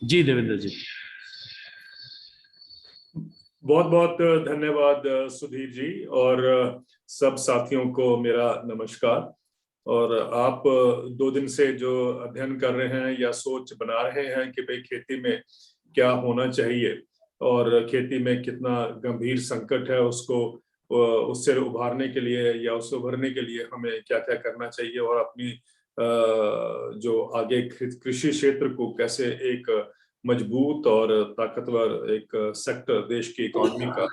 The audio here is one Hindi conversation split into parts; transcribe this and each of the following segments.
जी देवेंद्र जी। बहुत बहुत धन्यवाद सुधीर जी, और सब साथियों को मेरा नमस्कार। और आप 2 दिन से जो अध्ययन कर रहे हैं या सोच बना रहे हैं कि भाई खेती में क्या होना चाहिए और खेती में कितना गंभीर संकट है, उसको उससे उभारने के लिए या उससे उभरने के लिए हमें क्या क्या करना चाहिए, और अपनी जो आगे कृषि क्षेत्र को कैसे एक मजबूत और ताकतवर एक सेक्टर देश की इकोनॉमी का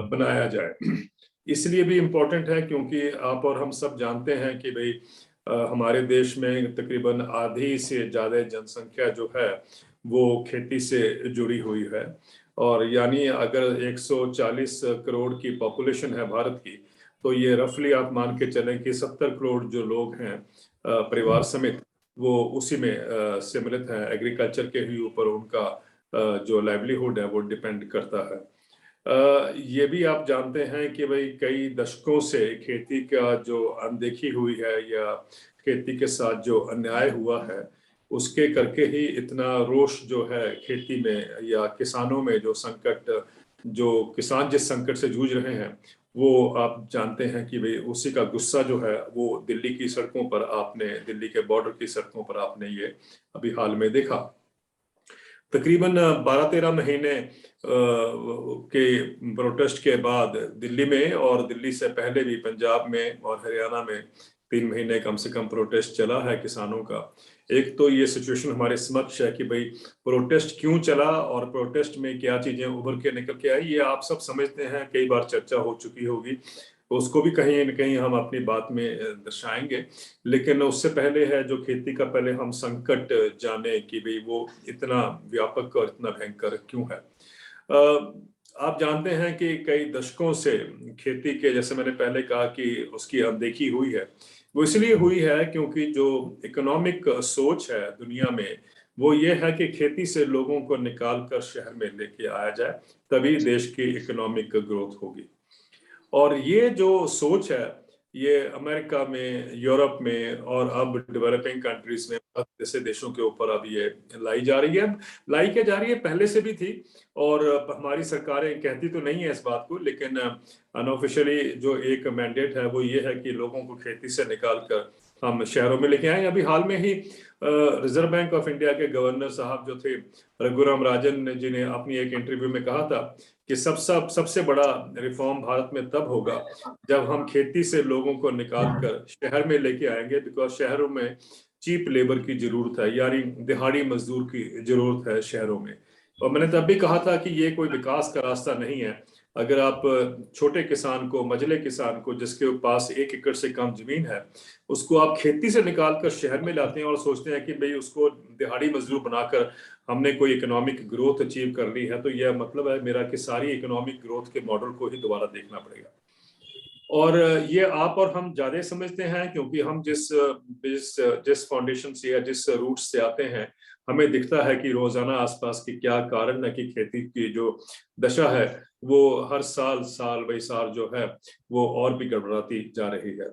बनाया जाए। इसलिए भी इम्पोर्टेंट है क्योंकि आप और हम सब जानते हैं कि भाई हमारे देश में तकरीबन आधी से ज्यादा जनसंख्या जो है वो खेती से जुड़ी हुई है। और यानी अगर 140 करोड़ की पॉपुलेशन है भारत की, तो ये रफली आप मान के चलें कि 70 करोड़ जो लोग हैं परिवार समेत, वो उसी में सम्मिलित है। एग्रीकल्चर के ही ऊपर उनका जो लाइवलीहुड है वो डिपेंड करता है। ये भी आप जानते हैं कि भाई कई दशकों से खेती का जो अनदेखी हुई है या खेती के साथ जो अन्याय हुआ है, उसके करके ही इतना रोष जो है खेती में या किसानों में, जो संकट, जो किसान जिस संकट से जूझ रहे हैं, वो आप जानते हैं कि भाई उसी का गुस्सा जो है वो दिल्ली की सड़कों पर आपने, दिल्ली के बॉर्डर की सड़कों पर आपने ये अभी हाल में देखा। तकरीबन 12-13 महीने के प्रोटेस्ट के बाद दिल्ली में, और दिल्ली से पहले भी पंजाब में और हरियाणा में 3 महीने कम से कम प्रोटेस्ट चला है किसानों का। एक तो ये सिचुएशन हमारे समक्ष है कि भाई प्रोटेस्ट क्यों चला और प्रोटेस्ट में क्या चीजें उभर के निकल के आई, ये आप सब समझते हैं, कई बार चर्चा हो चुकी होगी, तो उसको भी कहीं न कहीं हम अपनी बात में दर्शाएंगे। लेकिन उससे पहले है जो खेती का, पहले हम संकट जाने कि भाई वो इतना व्यापक और इतना भयंकर क्यों है। आप जानते हैं कि कई दशकों से खेती के, जैसे मैंने पहले कहा कि उसकी अनदेखी हुई है, वो इसलिए हुई है क्योंकि जो इकोनॉमिक सोच है दुनिया में, वो ये है कि खेती से लोगों को निकाल कर शहर में लेके आया जाए, तभी देश की इकोनॉमिक ग्रोथ होगी। और ये जो सोच है, ये अमेरिका में, यूरोप में और अब डेवलपिंग कंट्रीज में, जैसे देशों के ऊपर अब ये लाई जा रही है। लाई क्या जा रही है, पहले से भी थी, और हमारी सरकारें कहती तो नहीं है इस बात को, लेकिन अनऑफिशियली जो एक मैंडेट है वो ये है कि लोगों को खेती से निकाल कर हम शहरों में लेके आए। अभी हाल में ही रिजर्व बैंक ऑफ इंडिया के गवर्नर साहब जो थे, रघुराम राजन जी ने अपनी एक इंटरव्यू में कहा था कि सबसे बड़ा रिफॉर्म भारत में तब होगा जब हम खेती से लोगों को निकाल कर शहर में लेके आएंगे, बिकॉज शहरों में चीप लेबर की जरूरत है, यानी दिहाड़ी मजदूर की जरूरत है शहरों में। और मैंने तब भी कहा था कि ये कोई विकास का रास्ता नहीं है। अगर आप छोटे किसान को, मझले किसान को, जिसके पास 1 एकड़ से कम जमीन है, उसको आप खेती से निकाल कर शहर में लाते हैं और सोचते हैं कि भाई उसको दिहाड़ी मजदूर बनाकर हमने कोई इकोनॉमिक ग्रोथ अचीव कर ली है, तो यह मतलब है मेरा कि सारी इकोनॉमिक ग्रोथ के मॉडल को ही दोबारा देखना पड़ेगा। और ये आप और हम ज्यादा समझते हैं क्योंकि हम जिस जिस जिस फाउंडेशन से या जिस रूट से आते हैं, हमें दिखता है कि रोजाना आसपास के क्या कारण है कि खेती की जो दशा है वो हर साल साल बाई साल जो है वो और भी गड़बड़ाती जा रही है।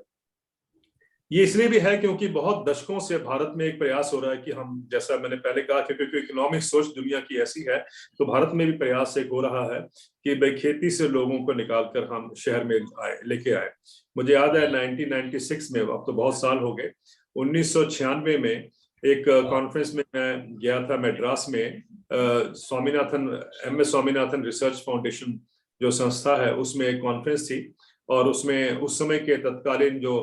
ये इसलिए भी है क्योंकि बहुत दशकों से भारत में एक प्रयास हो रहा है कि हम, जैसा मैंने पहले कहा कि क्योंकि इकोनॉमिक सोच दुनिया की ऐसी है, तो भारत में भी प्रयास एक हो रहा है कि भाई खेती से लोगों को निकालकर हम शहर में आए, लेके आए। मुझे याद है 1996 में, अब तो बहुत साल हो गए, 1996 में एक कॉन्फ्रेंस में मैं गया था मद्रास में। Swaminathan, MS Swaminathan research foundation जो संस्था है, उसमें एक कॉन्फ्रेंस थी, और उसमें उस समय के तत्कालीन जो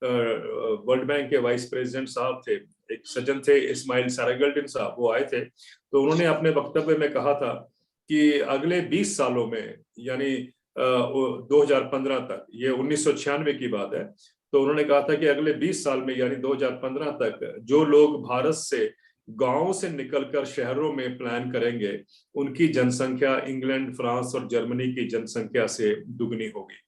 वर्ल्ड बैंक के वाइस प्रेसिडेंट साहब थे, एक सज्जन थे इस्माइल सारागल्डिन साहब, वो आए थे। तो उन्होंने अपने वक्तव्य में कहा था कि अगले 20 सालों में, यानी 2015 तक, ये 1996 की बात है, तो उन्होंने कहा था कि अगले 20 साल में यानी 2015 तक जो लोग भारत से गांव से निकलकर शहरों में प्लान करेंगे, उनकी जनसंख्या इंग्लैंड, फ्रांस और जर्मनी की जनसंख्या से दुगनी होगी।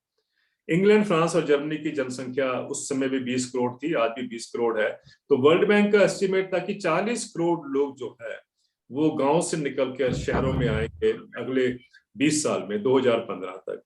इंग्लैंड, फ्रांस और जर्मनी की जनसंख्या उस समय भी 20 करोड़ थी, आज भी 20 करोड़ है। तो वर्ल्ड बैंक का एस्टिमेट था कि 40 करोड़ लोग जो है वो गांव से निकल कर शहरों में आएंगे अगले 20 साल में, 2015 तक।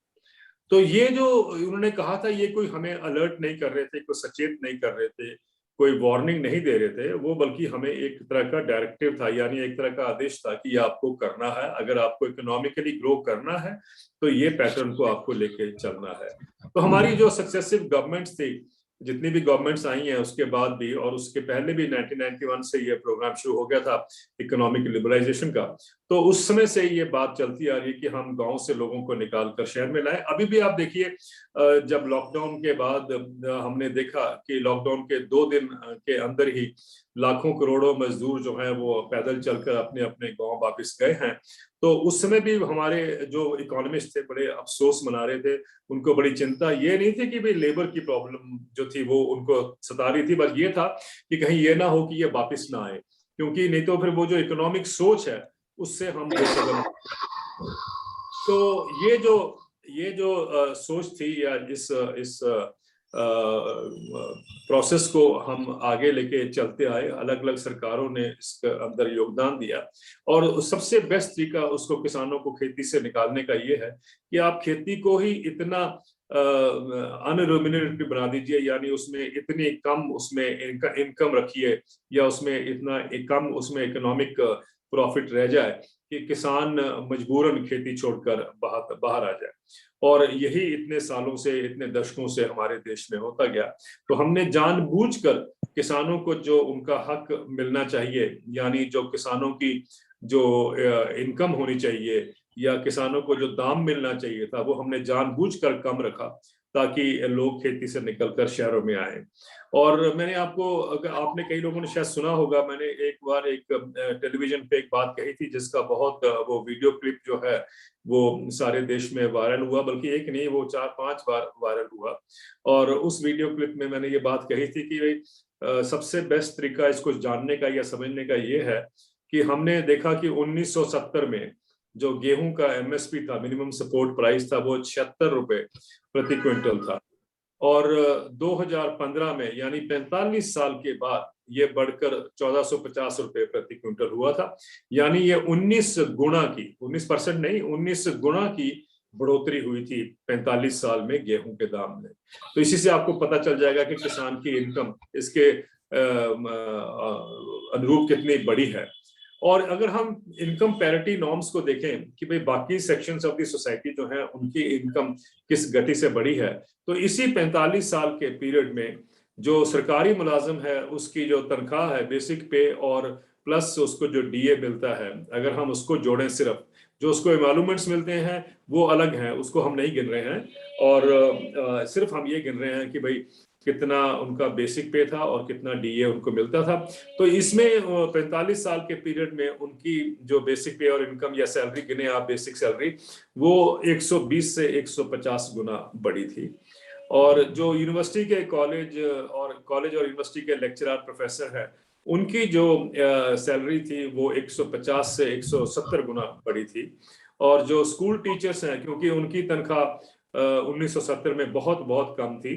तो ये जो उन्होंने कहा था, ये कोई हमें अलर्ट नहीं कर रहे थे, कोई सचेत नहीं कर रहे थे, कोई वार्निंग नहीं दे रहे थे, वो बल्कि हमें एक तरह का डायरेक्टिव था, यानी एक तरह का आदेश था कि ये आपको करना है, अगर आपको इकोनॉमिकली ग्रो करना है तो ये पैटर्न को आपको लेके चलना है। तो हमारी जो सक्सेसिव गवर्नमेंट्स थी, जितनी भी गवर्नमेंट्स आई हैं उसके बाद भी, और उसके पहले भी 1991 से ये प्रोग्राम शुरू हो गया था इकोनॉमिक लिबरलाइजेशन का, तो उस समय से ये बात चलती आ रही है कि हम गांव से लोगों को निकाल कर शहर में लाएं। अभी भी आप देखिए, जब लॉकडाउन के बाद हमने देखा कि लॉकडाउन के 2 दिन के अंदर ही लाखों करोड़ों मजदूर जो हैं वो पैदल चलकर अपने अपने गांव वापस गए हैं। तो उस समय भी हमारे जो इकोनॉमिस्ट थे बड़े अफसोस मना रहे थे, उनको बड़ी चिंता ये नहीं थी कि भाई लेबर की प्रॉब्लम जो थी वो उनको सता रही थी, बस ये था कि कहीं ये ना हो कि ये वापस ना आए, क्योंकि नहीं तो फिर वो जो इकोनॉमिक सोच है उससे हम बेकदम। तो ये जो सोच थी, या इस प्रोसेस को हम आगे लेके चलते आए, अलग अलग सरकारों ने इसके अंदर योगदान दिया, और सबसे बेस्ट तरीका उसको किसानों को खेती से निकालने का ये है कि आप खेती को ही इतना अनरेम्यूनरेटिव बना दीजिए, यानी उसमें इतनी कम उसमें इनकम रखिए, या उसमें इतना कम उसमें इकोनॉमिक प्रॉफिट रह जाए कि किसान मजबूरन खेती छोड़कर बाहर आ जाए। और यही इतने सालों से, इतने दशकों से हमारे देश में होता गया। तो हमने जानबूझकर किसानों को जो उनका हक मिलना चाहिए, यानी जो किसानों की जो इनकम होनी चाहिए या किसानों को जो दाम मिलना चाहिए था, वो हमने जानबूझकर कम रखा ताकि लोग खेती से निकलकर शहरों में आए। और मैंने आपको, अगर आपने, कई लोगों ने शायद सुना होगा, मैंने एक बार एक टेलीविजन पे एक बात कही थी जिसका बहुत वो वीडियो क्लिप जो है वो सारे देश में वायरल हुआ, बल्कि एक नहीं, वो 4-5 बार वायरल हुआ। और उस वीडियो क्लिप में मैंने ये बात कही थी कि सबसे बेस्ट तरीका इसको जानने का या समझने का ये है कि हमने देखा कि 1970 में जो गेहूं का एमएसपी था, मिनिमम सपोर्ट प्राइस था, वो 76 रुपए प्रति क्विंटल था। और 2015 में, यानी 45 साल के बाद, ये बढ़कर 1450 रुपए प्रति क्विंटल हुआ था। यानी ये 19 गुना की, 19% नहीं, 19 गुना की बढ़ोतरी हुई थी 45 साल में गेहूं के दाम में। तो इसी से आपको पता चल जाएगा कि किसान की इनकम इसके अनुरूप कितनी बड़ी है। और अगर हम इनकम पैरिटी नॉर्म्स को देखें कि भाई बाकी सेक्शंस ऑफ द सोसाइटी जो है उनकी इनकम किस गति से बढ़ी है, तो इसी 45 साल के पीरियड में जो सरकारी मुलाजिम है उसकी जो तनख्वाह है, बेसिक पे और प्लस उसको जो डीए मिलता है, अगर हम उसको जोड़ें, सिर्फ जो उसको एमॉल्यूमेंट्स मिलते हैं वो अलग हैं, उसको हम नहीं गिन रहे हैं, और सिर्फ हम ये गिन रहे हैं कि भाई कितना उनका बेसिक पे था और कितना डीए उनको मिलता था। तो इसमें 45 साल के पीरियड में उनकी जो बेसिक पे और इनकम या सैलरी गिने आप, बेसिक सैलरी, वो 120 से 150 गुना बढ़ी थी। और जो यूनिवर्सिटी के कॉलेज और यूनिवर्सिटी के लेक्चरर प्रोफेसर हैं, उनकी जो सैलरी थी वो 150 से 170 गुना बढ़ी थी। और जो स्कूल टीचर्स हैं, क्योंकि उनकी तनख्वाह 1970 में बहुत बहुत कम थी,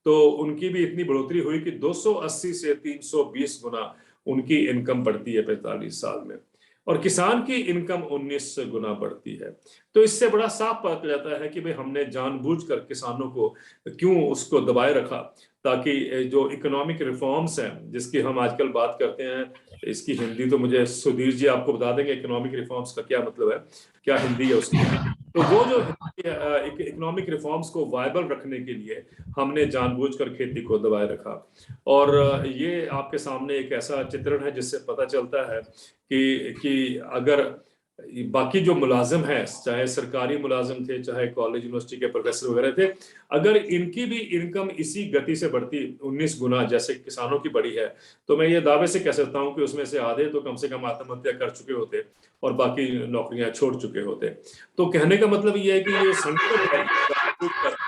तो उनकी भी इतनी बढ़ोतरी हुई कि 280 से 320 गुना उनकी इनकम बढ़ती है 45 साल में। और किसान की इनकम 19 गुना बढ़ती है। तो इससे बड़ा साफ पता चल जाता है कि भाई हमने जानबूझकर किसानों को क्यों उसको दबाए रखा, ताकि जो इकोनॉमिक रिफॉर्म्स हैं जिसकी हम आजकल बात करते हैं, इसकी हिंदी तो मुझे सुधीर जी आपको बता देंगे, इकोनॉमिक रिफॉर्म्स का क्या मतलब है, क्या हिंदी है उसकी। तो वो जो इकोनॉमिक रिफॉर्म्स को वायबल रखने के लिए हमने जानबूझकर खेती को दबाए रखा। और ये आपके सामने एक ऐसा चित्रण है जिससे पता चलता है कि अगर बाकी जो मुलाजिम हैं, चाहे सरकारी मुलाजिम थे, चाहे कॉलेज यूनिवर्सिटी के प्रोफेसर वगैरह थे, अगर इनकी भी इनकम इसी गति से बढ़ती 19 गुना जैसे किसानों की बढ़ी है, तो मैं ये दावे से कह सकता हूं कि उसमें से आधे तो कम से कम आत्महत्या कर चुके होते और बाकी नौकरियां छोड़ चुके होते। तो कहने का मतलब ये है कि ये संकट है,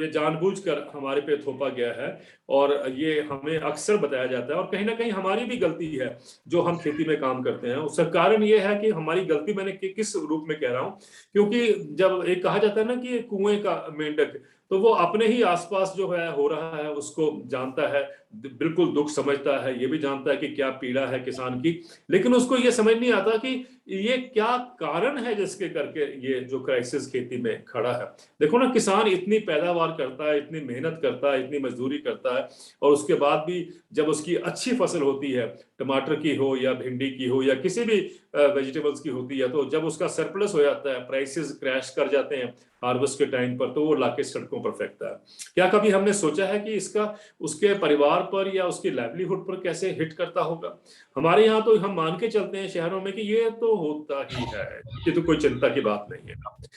ये जानबूझकर हमारे पे थोपा गया है, और ये हमें अक्सर बताया जाता है, और कहीं ना कहीं हमारी भी गलती है जो हम खेती में काम करते हैं। उसका कारण ये है कि हमारी गलती, मैंने किस रूप में कह रहा हूं, क्योंकि जब एक कहा जाता है ना कि कुएं का मेंढक, तो वो अपने ही आसपास जो है हो रहा है उसको जानता है, बिल्कुल दुख समझता है, ये भी जानता है कि क्या पीड़ा है किसान की, लेकिन उसको ये समझ नहीं आता कि ये क्या कारण है जिसके करके ये जो क्राइसिस खेती में खड़ा है। देखो ना, किसान इतनी पैदावार करता है, इतनी मेहनत करता है, इतनी मजदूरी करता है, और उसके बाद भी जब उसकी अच्छी फसल होती है, टमाटर की हो या भिंडी की हो या किसी भी वेजिटेबल्स की होती है, तो जब उसका सरप्लस हो जाता है, प्राइसेस क्रैश कर जाते हैं हार्वेस्ट के टाइम पर, तो वो लाके सड़कों पर फेंकता है। क्या कभी हमने सोचा है कि इसका उसके परिवार पर या उसकी लाइवलीहुड पर कैसे हिट करता होगा? हमारे यहाँ तो हम मान के चलते हैं शहरों में कि ये तो होता ही है, ये तो कोई चिंता की बात नहीं है।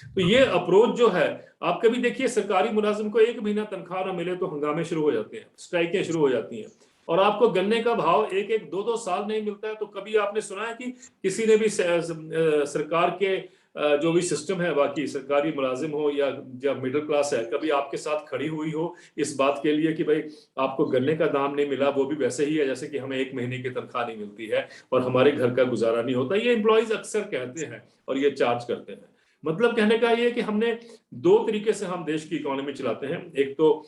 तो ये अप्रोच जो है, आप कभी देखिए सरकारी मुलाजिम को 1 महीना तनख्वाह न मिले तो हंगामे शुरू हो जाते हैं, स्ट्राइकें शुरू हो जाती हैं, और आपको गन्ने का भाव 1-1, 2-2 साल नहीं मिलता है। तो कभी आपने सुना है कि किसी ने भी सरकार के जो भी सिस्टम है, बाकी सरकारी मुलाजिम हो या जब मिडिल क्लास है, कभी आपके साथ खड़ी हुई हो इस बात के लिए कि भाई आपको गन्ने का दाम नहीं मिला, वो भी वैसे ही है जैसे कि हमें 1 महीने की तनख्वाह नहीं मिलती है और हमारे घर का गुजारा नहीं होता? ये एम्प्लॉयज अक्सर कहते हैं और ये चार्ज करते हैं। मतलब कहने का ये कि हमने 2 तरीके से हम देश की इकोनॉमी चलाते हैं, एक तो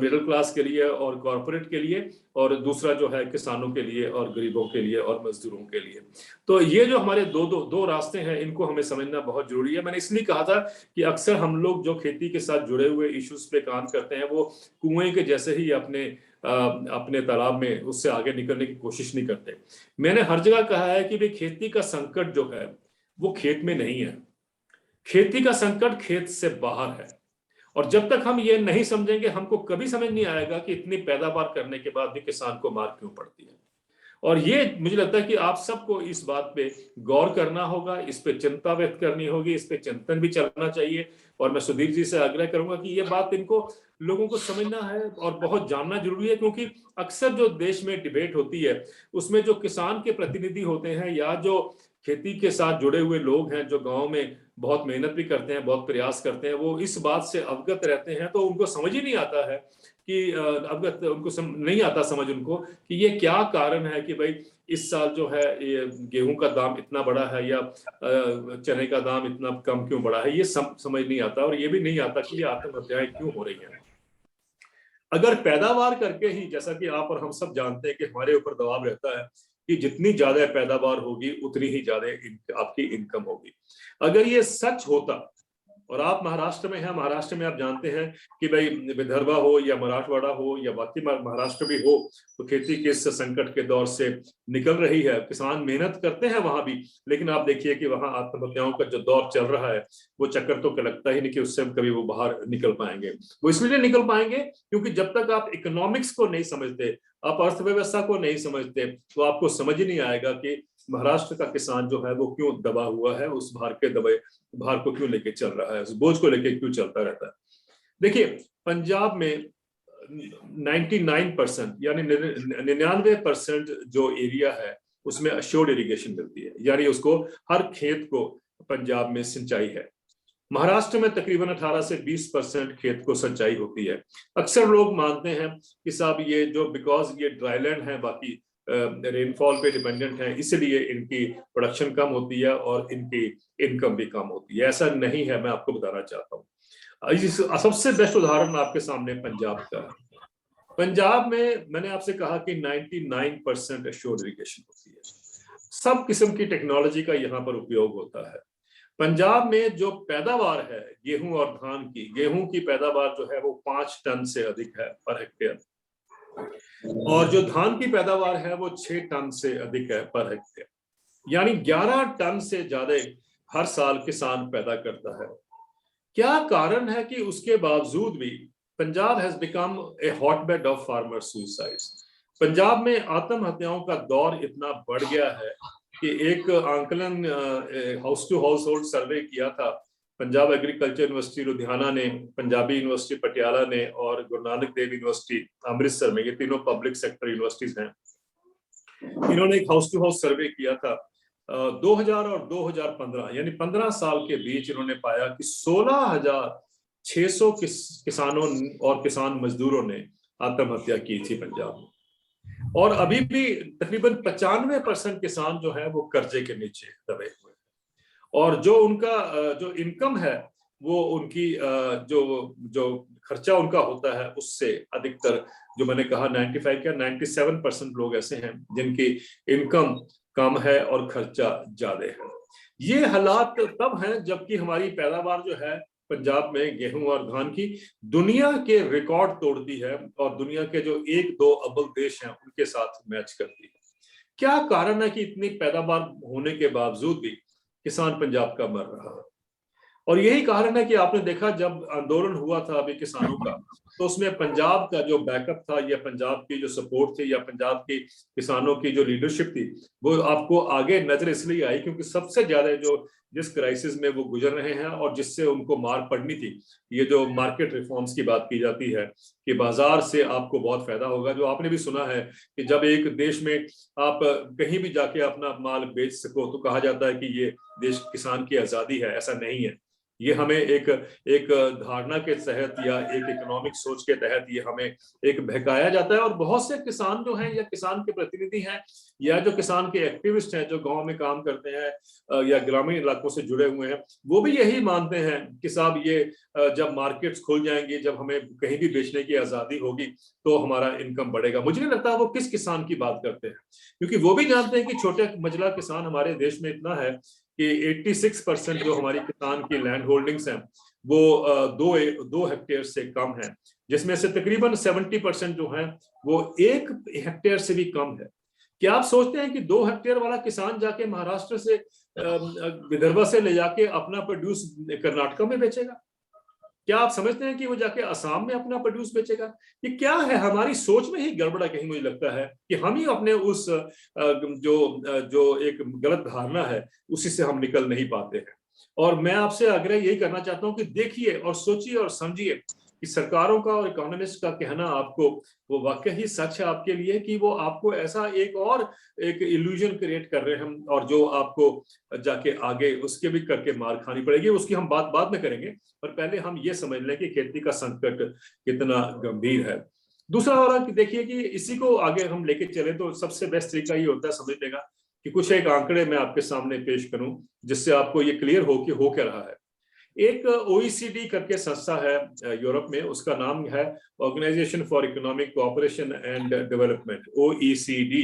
मिडिल क्लास के लिए और कॉर्पोरेट के लिए, और दूसरा जो है किसानों के लिए और गरीबों के लिए और मजदूरों के लिए। तो ये जो हमारे दो रास्ते हैं, इनको हमें समझना बहुत जरूरी है। मैंने इसलिए कहा था कि अक्सर हम लोग जो खेती के साथ जुड़े हुए इश्यूज पे काम करते हैं, वो कुएं के जैसे ही अपने तालाब में उससे आगे निकलने की कोशिश नहीं करते। मैंने हर जगह कहा है कि भाई खेती का संकट जो है वो खेत में नहीं है, खेती का संकट खेत से बाहर है। और जब तक हम ये नहीं समझेंगे, हमको कभी समझ नहीं आएगा कि इतनी पैदावार करने के बाद भी किसान को मार क्यों पड़ती है। और ये मुझे लगता है कि आप सबको इस बात पे गौर करना होगा, इस पे चिंता व्यक्त करनी होगी, इस पे चिंतन भी चलना चाहिए। और मैं सुधीर जी से आग्रह करूंगा कि ये बात इनको लोगों को समझना है और बहुत जानना जरूरी है, क्योंकि अक्सर जो देश में डिबेट होती है उसमें जो किसान के प्रतिनिधि होते हैं या जो खेती के साथ जुड़े हुए लोग हैं, जो गांव में बहुत मेहनत भी करते हैं, बहुत प्रयास करते हैं, वो इस बात से अवगत रहते हैं, तो उनको समझ ही नहीं आता है कि अवगत उनको नहीं आता समझ उनको कि ये क्या कारण है कि भाई इस साल जो है ये गेहूं का दाम इतना बड़ा है या चने का दाम इतना कम क्यों बढ़ा है। ये समझ नहीं आता, और ये भी नहीं आता कि ये आत्महत्याएं क्यों हो रही हैं। अगर पैदावार करके ही, जैसा कि आप और हम सब जानते हैं कि हमारे ऊपर दबाव रहता है कि जितनी ज्यादा पैदावार होगी उतनी ही ज्यादा आपकी इनकम होगी, अगर ये सच होता, और आप महाराष्ट्र में हैं, महाराष्ट्र में आप जानते हैं कि भाई विदर्भा हो या मराठवाड़ा हो या बाकी महाराष्ट्र भी हो, तो खेती के इस संकट के दौर से निकल रही है, किसान मेहनत करते हैं वहां भी, लेकिन आप देखिए कि वहां आत्महत्याओं का जो दौर चल रहा है, वो चक्कर तो लगता ही नहीं कि उससे कभी वो बाहर निकल पाएंगे। वो इसलिए निकल पाएंगे क्योंकि जब तक आप इकोनॉमिक्स को नहीं समझते, आप अर्थव्यवस्था को नहीं समझते, तो आपको समझ ही नहीं आएगा कि महाराष्ट्र का किसान जो है वो क्यों दबा हुआ है, उस भार को क्यों लेके चल रहा है, उस बोझ को लेके क्यों चलता रहता है। देखिए, पंजाब में 99% यानी 99% जो एरिया है उसमें अश्योर्ड इरिगेशन मिलती है, यानी उसको हर खेत को पंजाब में सिंचाई है। महाराष्ट्र में तकरीबन 18 से 20% खेत को सिंचाई होती है। अक्सर लोग मानते हैं कि साहब ये जो बिकॉज ये ड्राईलैंड है, बाकी रेनफॉल पे डिपेंडेंट है, इसलिए इनकी प्रोडक्शन कम होती है और इनकी इनकम भी कम होती है। ऐसा नहीं है, मैं आपको बताना चाहता हूँ। सबसे बेस्ट उदाहरण आपके सामने पंजाब का है। पंजाब में मैंने आपसे कहा कि 99% एश्योर्ड इरिगेशन होती है, सब किस्म की टेक्नोलॉजी का यहाँ पर उपयोग होता है। पंजाब में जो पैदावार है गेहूं और धान की, गेहूं की पैदावार जो है वो 5 टन से अधिक है पर हेक्टेयर, और जो धान की पैदावार है वो 6 टन से अधिक है पर हेक्टेयर, यानी 11 टन से ज्यादा हर साल किसान पैदा करता है। क्या कारण है कि उसके बावजूद भी Punjab has become a hotbed of farmer suicides? Punjab में आत्महत्याओं का दौर इतना बढ़ गया है कि एक आंकलन हाउस टू हाउस होल्ड सर्वे किया था पंजाब एग्रीकल्चर यूनिवर्सिटी लुधियाना ने, पंजाबी यूनिवर्सिटी पटियाला ने और गुरु नानक देव यूनिवर्सिटी अमृतसर में, ये तीनों पब्लिक सेक्टर यूनिवर्सिटीज हैं, इन्होंने एक हाउस टू हाउस सर्वे किया था 2000 और 2015, यानी 15 साल के बीच इन्होंने पाया कि 16,600 किसानों और किसान मजदूरों ने आत्महत्या की थी पंजाब में। और अभी भी तकरीबन 95% किसान जो है वो कर्जे के नीचे दबे हुए हैं, और जो उनका जो इनकम है वो उनकी जो खर्चा उनका होता है उससे अधिकतर, जो मैंने कहा 95 क्या 97% लोग ऐसे हैं जिनकी इनकम कम है और खर्चा ज्यादा है। ये हालात तब हैं जबकि हमारी पैदावार जो है पंजाब में गेहूं और धान की दुनिया के रिकॉर्ड तोड़ती है और दुनिया के जो 1-2 अव्वल देश हैं उनके साथ मैच करती है। क्या कारण है कि इतनी पैदावार होने के बावजूद भी किसान पंजाब का मर रहा है? और यही कारण है कि आपने देखा जब आंदोलन हुआ था अभी किसानों का, तो उसमें पंजाब का जो बैकअप था या पंजाब की जो सपोर्ट थी या पंजाब की किसानों की जो लीडरशिप थी, वो आपको आगे नजर इसलिए आई क्योंकि सबसे ज्यादा जो जिस क्राइसिस में वो गुजर रहे हैं और जिससे उनको मार पड़नी थी, ये जो मार्केट रिफॉर्म्स की बात की जाती है कि बाजार से आपको बहुत फायदा होगा। जो आपने भी सुना है कि जब एक देश में आप कहीं भी जाके अपना माल बेच सको तो कहा जाता है कि ये देश किसान की आजादी है। ऐसा नहीं है, ये हमें एक धारणा के तहत या एक इकोनॉमिक सोच के तहत ये हमें एक बहकाया जाता है। और बहुत से किसान जो हैं या किसान के प्रतिनिधि हैं या जो किसान के एक्टिविस्ट हैं जो गांव में काम करते हैं या ग्रामीण इलाकों से जुड़े हुए हैं, वो भी यही मानते हैं कि साहब ये जब मार्केट्स खुल जाएंगी, जब हमें कहीं भी बेचने की आजादी होगी तो हमारा इनकम बढ़ेगा। मुझे नहीं लगता वो किस किसान की बात करते हैं, क्योंकि वो भी जानते हैं कि छोटे मझला किसान हमारे देश में इतना है कि 86% जो हमारी किसान की लैंड होल्डिंग्स हैं वो 2 हेक्टेयर से कम है, जिसमें से तकरीबन 70% जो है वो 1 हेक्टेयर से भी कम है। क्या आप सोचते हैं कि 2 हेक्टेयर वाला किसान जाके महाराष्ट्र से विदर्भ से ले जाके अपना प्रोड्यूस कर्नाटक में बेचेगा? क्या आप समझते हैं कि वो जाके असम में अपना प्रोड्यूस बेचेगा? ये क्या है? हमारी सोच में ही गड़बड़ा कहीं मुझे लगता है कि हम ही अपने उस जो एक गलत धारणा है उसी से हम निकल नहीं पाते हैं। और मैं आपसे आग्रह यही करना चाहता हूं कि देखिए और सोचिए और समझिए कि सरकारों का और इकोनॉमिस्ट का कहना आपको वो वाकई ही सच है आपके लिए कि वो आपको ऐसा एक इल्यूजन क्रिएट कर रहे हैं और जो आपको जाके आगे उसके भी करके मार खानी पड़ेगी। उसकी हम बात बाद में करेंगे, पर पहले हम ये समझ लें कि खेती का संकट कितना गंभीर है। दूसरा हो रहा कि देखिए कि इसी को आगे हम लेके चले तो सबसे बेस्ट तरीका ये होता है समझने का कि कुछ एक आंकड़े मैं आपके सामने पेश करूं जिससे आपको ये क्लियर हो कि हो क्या रहा है। एक OECD करके संस्था है यूरोप में, उसका नाम है Organisation for Economic Cooperation and Development, OECD,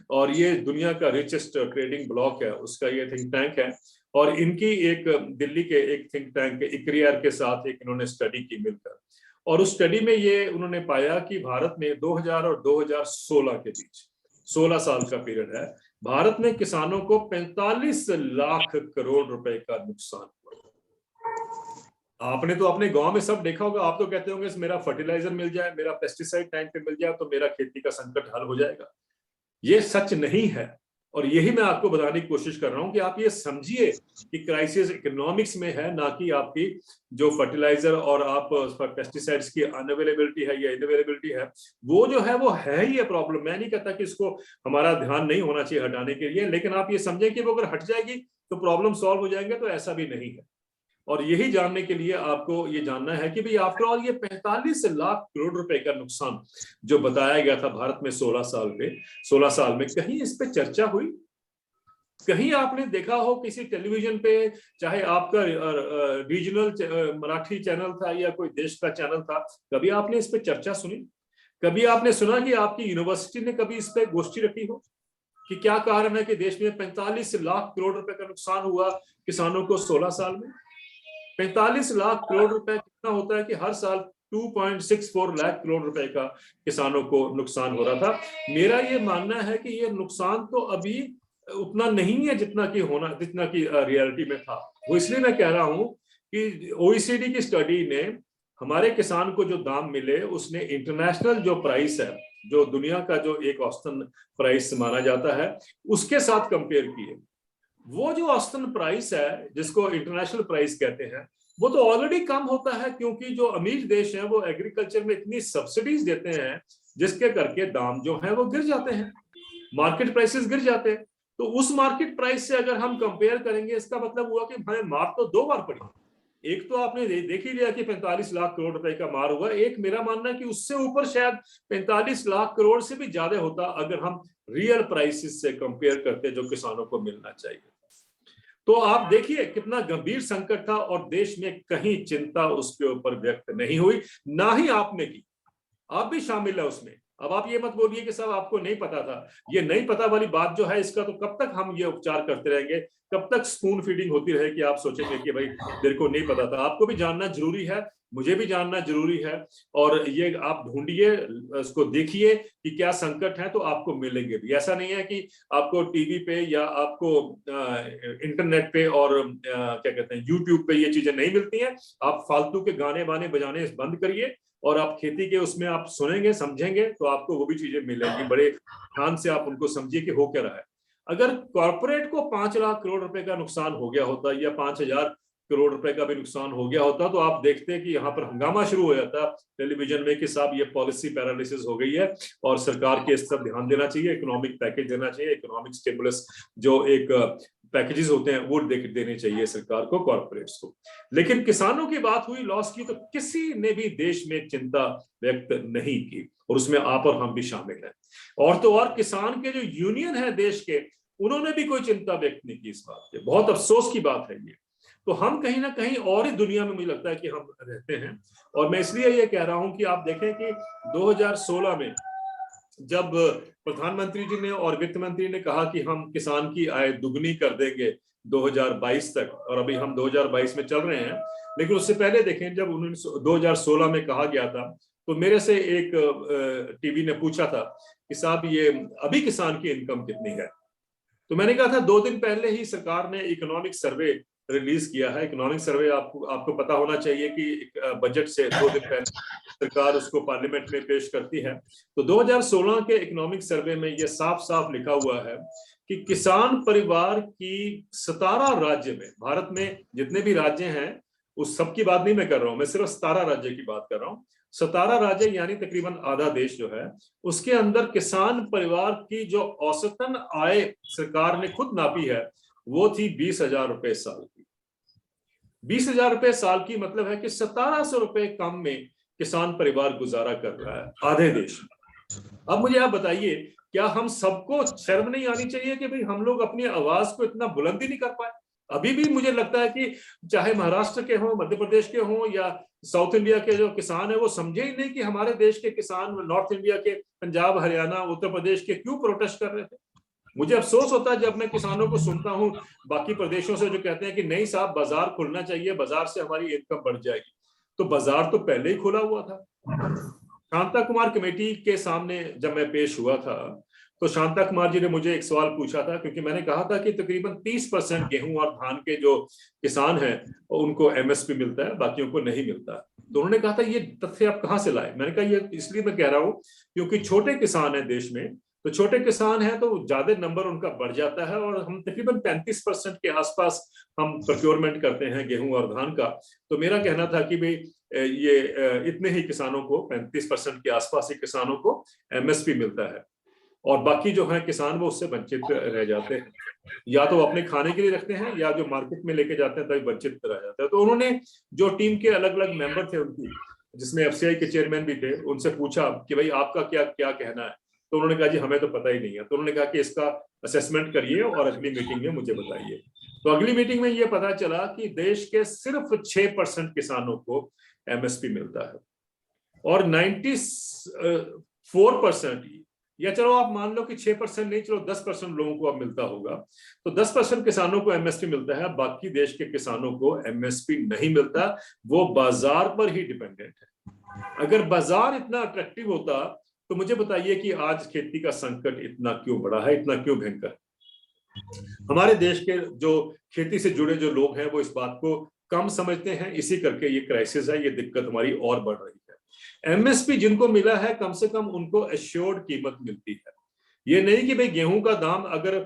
और ये दुनिया का रिचेस्ट ट्रेडिंग ब्लॉक है, उसका ये थिंक टैंक है। और इनकी एक दिल्ली के एक थिंक टैंक इक्रियार के साथ एक इन्होंने स्टडी की मिलकर, और उस स्टडी में ये उन्होंने पाया कि भारत में 2000 और 2016 के बीच 16 साल का पीरियड है, भारत में किसानों को 45 लाख करोड़ रुपए का नुकसान हुआ। आपने तो अपने गांव में सब देखा होगा, आप तो कहते होंगे मेरा फर्टिलाइजर मिल जाए, मेरा पेस्टिसाइड टाइम पे मिल जाए तो मेरा खेती का संकट हल हो जाएगा। ये सच नहीं है, और यही मैं आपको बताने की कोशिश कर रहा हूं कि आप ये समझिए कि क्राइसिस इकोनॉमिक्स में है, ना कि आपकी जो फर्टिलाइजर और आप पेस्टिसाइड्स की अनअवेलेबिलिटी है या इनअवेलेबिलिटी है, वो जो है वो है ही प्रॉब्लम। मैं नहीं कहता कि इसको हमारा ध्यान नहीं होना चाहिए हटाने के लिए, लेकिन आप ये समझें कि वो अगर हट जाएगी तो प्रॉब्लम सॉल्व हो जाएंगे, तो ऐसा भी नहीं है। और यही जानने के लिए आपको ये जानना है कि भाई आफ्टर ऑल ये 45 लाख करोड़ रुपए का नुकसान जो बताया गया था भारत में 16 साल में, कहीं इस पे चर्चा हुई? कहीं आपने देखा हो किसी टेलीविजन पे, चाहे आपका रीजनल मराठी चैनल था या कोई देश का चैनल था, कभी आपने इस पे चर्चा सुनी? कभी आपने सुना कि आपकी यूनिवर्सिटी ने कभी इस पे गोष्ठी रखी हो कि क्या कारण है कि देश में 45 लाख करोड़ रुपए का नुकसान हुआ किसानों को 16 साल में? 45 लाख करोड़ रुपए कितना होता है कि हर साल 2.64 लाख करोड़ रुपए का किसानों को नुकसान हो रहा था। मेरा ये मानना है कि ये नुकसान तो अभी उतना नहीं है जितना कि रियलिटी में था। वो इसलिए मैं कह रहा हूं कि OECD की स्टडी ने हमारे किसान को जो दाम मिले उसने इंटरनेशनल जो प्राइस है, जो दुनिया का जो एक औसतन प्राइस माना जाता है, उसके साथ कंपेयर किए। वो जो औसतन प्राइस है जिसको इंटरनेशनल प्राइस कहते हैं, वो तो ऑलरेडी कम होता है, क्योंकि जो अमीर देश हैं वो एग्रीकल्चर में इतनी सब्सिडीज देते हैं जिसके करके दाम जो है वो गिर जाते हैं, मार्केट प्राइसेस गिर जाते हैं। तो उस मार्केट प्राइस से अगर हम कंपेयर करेंगे, इसका मतलब हुआ कि हमें मार तो 2 बार पड़ी। एक तो आपने देख ही लिया कि 45 लाख करोड़ रुपए का मार हुआ, एक मेरा मानना है कि उससे ऊपर शायद 45 लाख करोड़ से भी ज्यादा होता अगर हम रियल प्राइसेस से कंपेयर करते जो किसानों को मिलना चाहिए। तो आप देखिए कितना गंभीर संकट था और देश में कहीं चिंता उसके ऊपर व्यक्त नहीं हुई, ना ही आपने की। आप भी शामिल है उसमें। अब आप ये मत बोलिए कि साहब आपको नहीं पता था। ये नहीं पता वाली बात जो है, इसका तो कब तक हम ये उपचार करते रहेंगे, कब तक स्पून फीडिंग होती रहे कि आप सोचेंगे कि भाई तेरे को नहीं पता था। आपको भी जानना जरूरी है, मुझे भी जानना जरूरी है। और ये आप ढूंढिए, उसको देखिए कि क्या संकट है, तो आपको मिलेंगे भी। ऐसा नहीं है कि आपको टीवी पे या आपको इंटरनेट पे और क्या कहते हैं यूट्यूब पे ये चीजें नहीं मिलती हैं। आप फालतू के गाने वाने बजाने बंद करिए और आप खेती के उसमें आप सुनेंगे समझेंगे तो आपको वो भी चीजें मिलेंगी। बड़े ध्यान से आप उनको समझिए कि हो क्या रहा है। अगर कॉर्पोरेट को 5 लाख करोड़ रुपए का नुकसान हो गया होता या 5,000 करोड़ रुपए का भी नुकसान हो गया होता, तो आप देखते कि यहाँ पर हंगामा शुरू हो जाता टेलीविजन में कि साहब ये पॉलिसी पैरालिसिस हो गई है और सरकार के इस पर ध्यान देना चाहिए, इकोनॉमिक पैकेज देना चाहिए, इकोनॉमिक स्टिमुलस जो एक पैकेजेस होते हैं वो देने चाहिए सरकार को, कॉर्पोरेट्स को। लेकिन किसानों की बात हुई, लॉस की, तो किसी ने भी देश में चिंता व्यक्त नहीं की, और उसमें आप और हम भी शामिल हैं। और तो और किसान के जो यूनियन है देश के, उन्होंने भी कोई चिंता व्यक्त नहीं की इस बात पे। बहुत अफसोस की बात है ये। तो हम कहीं ना कहीं और ही दुनिया में मुझे लगता है कि हम रहते हैं। और मैं इसलिए ये कह रहा हूं कि आप देखें कि 2016 में जब प्रधानमंत्री जी ने और वित्त मंत्री ने कहा कि हम किसान की आय दुगनी कर देंगे 2022 तक, और अभी हम 2022 में चल रहे हैं, लेकिन उससे पहले देखें जब 2016 में कहा गया था, तो मेरे से एक टीवी ने पूछा था कि साहब ये अभी किसान की इनकम कितनी है। तो मैंने कहा था 2 दिन पहले ही सरकार ने इकोनॉमिक सर्वे रिलीज किया है। इकोनॉमिक सर्वे आपको पता होना चाहिए कि बजट से 2 दिन पहले सरकार उसको पार्लियामेंट में पेश करती है। तो 2016 के इकोनॉमिक सर्वे में यह साफ साफ लिखा हुआ है कि किसान परिवार की 17 राज्य में, भारत में जितने भी राज्य हैं उस सब की बात नहीं मैं कर रहा हूं, मैं सिर्फ 17 राज्य की बात कर रहा हूं। 17 राज्य यानी तकरीबन आधा देश जो है, उसके अंदर किसान परिवार की जो औसतन आय सरकार ने खुद नापी है वो थी 20,000 रुपए साल की। 20,000 रुपए साल की मतलब है कि 1,700 रुपए कम में किसान परिवार गुजारा कर रहा है आधे देश में। अब मुझे आप बताइए, क्या हम सबको शर्म नहीं आनी चाहिए कि भाई हम लोग अपनी आवाज को इतना बुलंदी नहीं कर पाए? अभी भी मुझे लगता है कि चाहे महाराष्ट्र के हों, मध्य प्रदेश के हों या साउथ इंडिया के जो किसान है, वो समझे ही नहीं कि हमारे देश के किसान नॉर्थ इंडिया के, पंजाब, हरियाणा, उत्तर प्रदेश के क्यों प्रोटेस्ट कर रहे थे। मुझे अफसोस होता है जब मैं किसानों को सुनता हूं बाकी प्रदेशों से जो कहते हैं कि नहीं साहब बाजार खुलना चाहिए, बाजार से हमारी इनकम बढ़ जाएगी। तो बाजार तो पहले ही खुला हुआ था। शांता कुमार कमेटी के सामने जब मैं पेश हुआ था तो शांता कुमार जी ने मुझे एक सवाल पूछा था, क्योंकि मैंने कहा था कि तकरीबन 30% गेहूं और धान के जो किसान हैं उनको एमएसपी मिलता है, बाकियों को नहीं मिलता। तो उन्होंने कहा था ये तथ्य आप कहां से लाए? मैंने कहा ये इसलिए मैं कह रहा हूं क्योंकि छोटे किसान हैं देश में, तो छोटे किसान हैं तो ज्यादा नंबर उनका बढ़ जाता है, और हम तकरीबन 35% के आसपास हम प्रोक्योरमेंट करते हैं गेहूं और धान का। तो मेरा कहना था कि भाई ये इतने ही किसानों को, 35% के आसपास ही किसानों को एमएसपी मिलता है, और बाकी जो है किसान वो उससे वंचित रह जाते हैं, या तो अपने खाने के लिए रखते हैं या जो मार्केट में लेके जाते हैं तभी वंचित रह जाते हैं। तो उन्होंने जो टीम के अलग अलग मेंबर थे उनकी, जिसमें एफसीआई के चेयरमैन भी थे, उनसे पूछा कि भाई आपका क्या क्या कहना है। तो उन्होंने कहा जी हमें तो पता ही नहीं है। तो उन्होंने कहा कि इसका असेसमेंट करिए और अगली मीटिंग में मुझे बताइए। तो अगली मीटिंग में ये पता चला कि देश के सिर्फ 6% किसानों को एमएसपी मिलता है, और 94%, या चलो आप मान लो कि 6% नहीं, चलो 10% लोगों को अब मिलता होगा, तो 10% किसानों को एमएसपी मिलता है, बाकी देश के किसानों को एमएसपी नहीं मिलता। वो बाजार पर ही डिपेंडेंट है। अगर बाजार इतना अट्रैक्टिव होता तो मुझे बताइए कि आज खेती का संकट इतना क्यों बड़ा है, इतना क्यों भयंकर है। हमारे देश के जो खेती से जुड़े जो लोग हैं वो इस बात को कम समझते हैं, इसी करके ये क्राइसिस है, ये दिक्कत हमारी और बढ़ रही है। एमएसपी जिनको मिला है कम से कम उनको एश्योर्ड कीमत मिलती है। ये नहीं कि भाई गेहूं का दाम अगर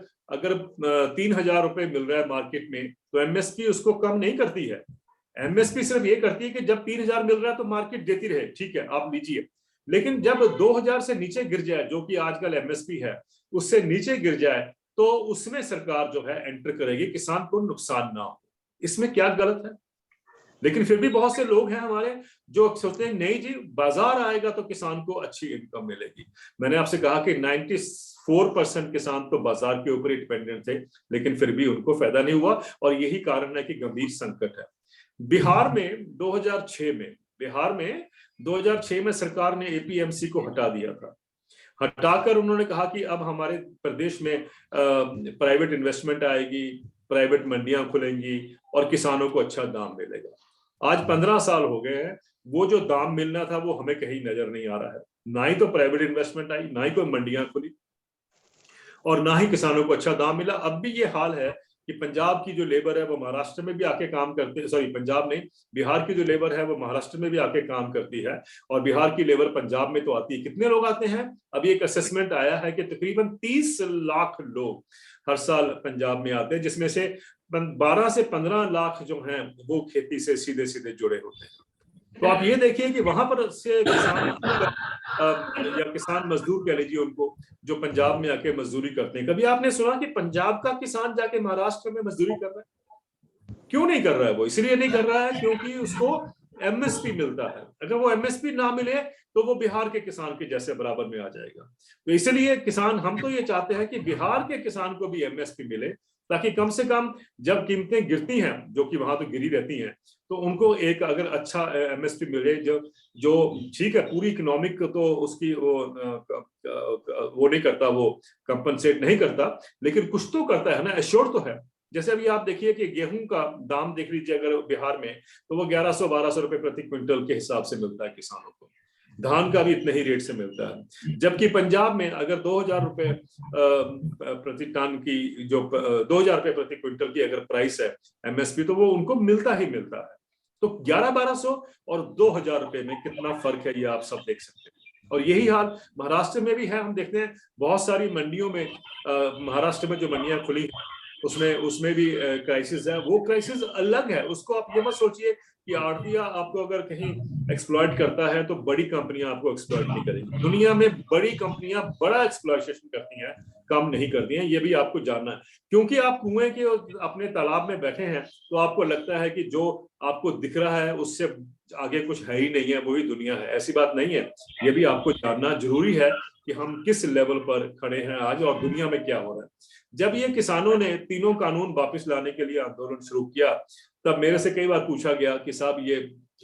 3,000 रुपए मिल रहा है मार्केट में तो एमएसपी उसको कम नहीं करती है। एमएसपी सिर्फ ये करती है कि जब 3,000 मिल रहा है तो मार्केट देती रहे, ठीक है आप लीजिए, लेकिन जब 2,000 से नीचे गिर जाए, जो कि आजकल एमएसपी है, उससे नीचे गिर जाए तो उसमें सरकार जो है एंटर करेगी, किसान को नुकसान ना हो। इसमें क्या गलत है? लेकिन फिर भी बहुत से लोग हैं हमारे जो सोचते हैं नहीं जी, बाजार आएगा तो किसान को अच्छी इनकम मिलेगी। मैंने आपसे कहा कि 94% किसान तो बाजार के ऊपर ही डिपेंडेंट थे, लेकिन फिर भी उनको फायदा नहीं हुआ, और यही कारण है कि गंभीर संकट है। बिहार में 2006 में सरकार ने एपीएमसी को हटा दिया था। हटाकर उन्होंने कहा कि अब हमारे प्रदेश में प्राइवेट इन्वेस्टमेंट आएगी, प्राइवेट मंडियां खुलेंगी और किसानों को अच्छा दाम मिलेगा। आज 15 साल हो गए हैं, वो जो दाम मिलना था वो हमें कहीं नजर नहीं आ रहा है। ना ही तो प्राइवेट इन्वेस्टमेंट आई, ना ही कोई मंडियां खुली, और ना ही किसानों को अच्छा दाम मिला। अब भी ये हाल है कि पंजाब की जो लेबर है वो महाराष्ट्र में भी आके काम करते हैं, सॉरी पंजाब नहीं, बिहार की जो लेबर है वो महाराष्ट्र में भी आके काम करती है, और बिहार की लेबर पंजाब में तो आती है। कितने लोग आते हैं? अभी एक असेसमेंट आया है कि तकरीबन 30 लाख लोग हर साल पंजाब में आते हैं, जिसमें से 12 से 15 लाख जो हैं वो खेती से सीधे सीधे जुड़े होते हैं। तो आप ये देखिए कि वहां पर से किसान या किसान मजदूर कह लीजिए उनको, जो पंजाब में आके मजदूरी करते हैं। कभी आपने सुना कि पंजाब का किसान जाके महाराष्ट्र में मजदूरी कर रहा है? क्यों नहीं कर रहा है? वो इसलिए नहीं कर रहा है क्योंकि उसको एमएसपी मिलता है। अगर वो एमएसपी ना मिले तो वो बिहार के किसान के जैसे बराबर में आ जाएगा। तो इसलिए किसान, हम तो ये चाहते हैं कि बिहार के किसान को भी एमएसपी मिले, ताकि कम से कम जब कीमतें गिरती हैं, जो कि वहां तो गिरी रहती हैं, तो उनको एक अगर अच्छा एमएसपी मिले, जो जो ठीक है, पूरी इकोनॉमिक तो उसकी वो नहीं करता, वो कंपनसेट नहीं करता, लेकिन कुछ तो करता है ना, एश्योर तो है। जैसे अभी आप देखिए कि गेहूं का दाम देख लीजिए अगर बिहार में, तो वो 1100-1200 रुपए प्रति क्विंटल के हिसाब से मिलता है किसानों को। धान का भी इतने ही रेट से मिलता है। जबकि पंजाब में अगर 2000 रुपए प्रति टन की, जो 2000 रुपए प्रति क्विंटल की अगर प्राइस है एमएसपी, तो वो उनको मिलता ही मिलता है। तो 1100-1200 और 2000 रुपए में कितना फर्क है, ये आप सब देख सकते हैं। और यही हाल महाराष्ट्र में भी है। हम देखते हैं बहुत सारी मंडियों में, महाराष्ट्र में जो मंडियां खुली उसमें भी क्राइसिस है। वो क्राइसिस अलग है, उसको आप ये मत सोचिए कि आड़तिया आपको अगर कहीं एक्सप्लॉइट करता है तो बड़ी कंपनियां आपको एक्सप्लॉइट नहीं करेंगी। दुनिया में बड़ी कंपनियां बड़ा एक्सप्लॉइटेशन करती हैं, कम नहीं करती हैं। ये भी आपको जानना है, क्योंकि आप कुएं के अपने तालाब में बैठे हैं तो आपको लगता है कि जो आपको दिख रहा है उससे आगे कुछ है ही नहीं है, वही दुनिया है। ऐसी बात नहीं है। ये भी आपको जानना जरूरी है कि हम किस लेवल पर खड़े हैं आज और दुनिया में क्या हो रहा है। जब ये किसानों ने तीनों कानून वापस लाने के लिए आंदोलन शुरू किया, तब मेरे से कई बार पूछा गया कि साहब ये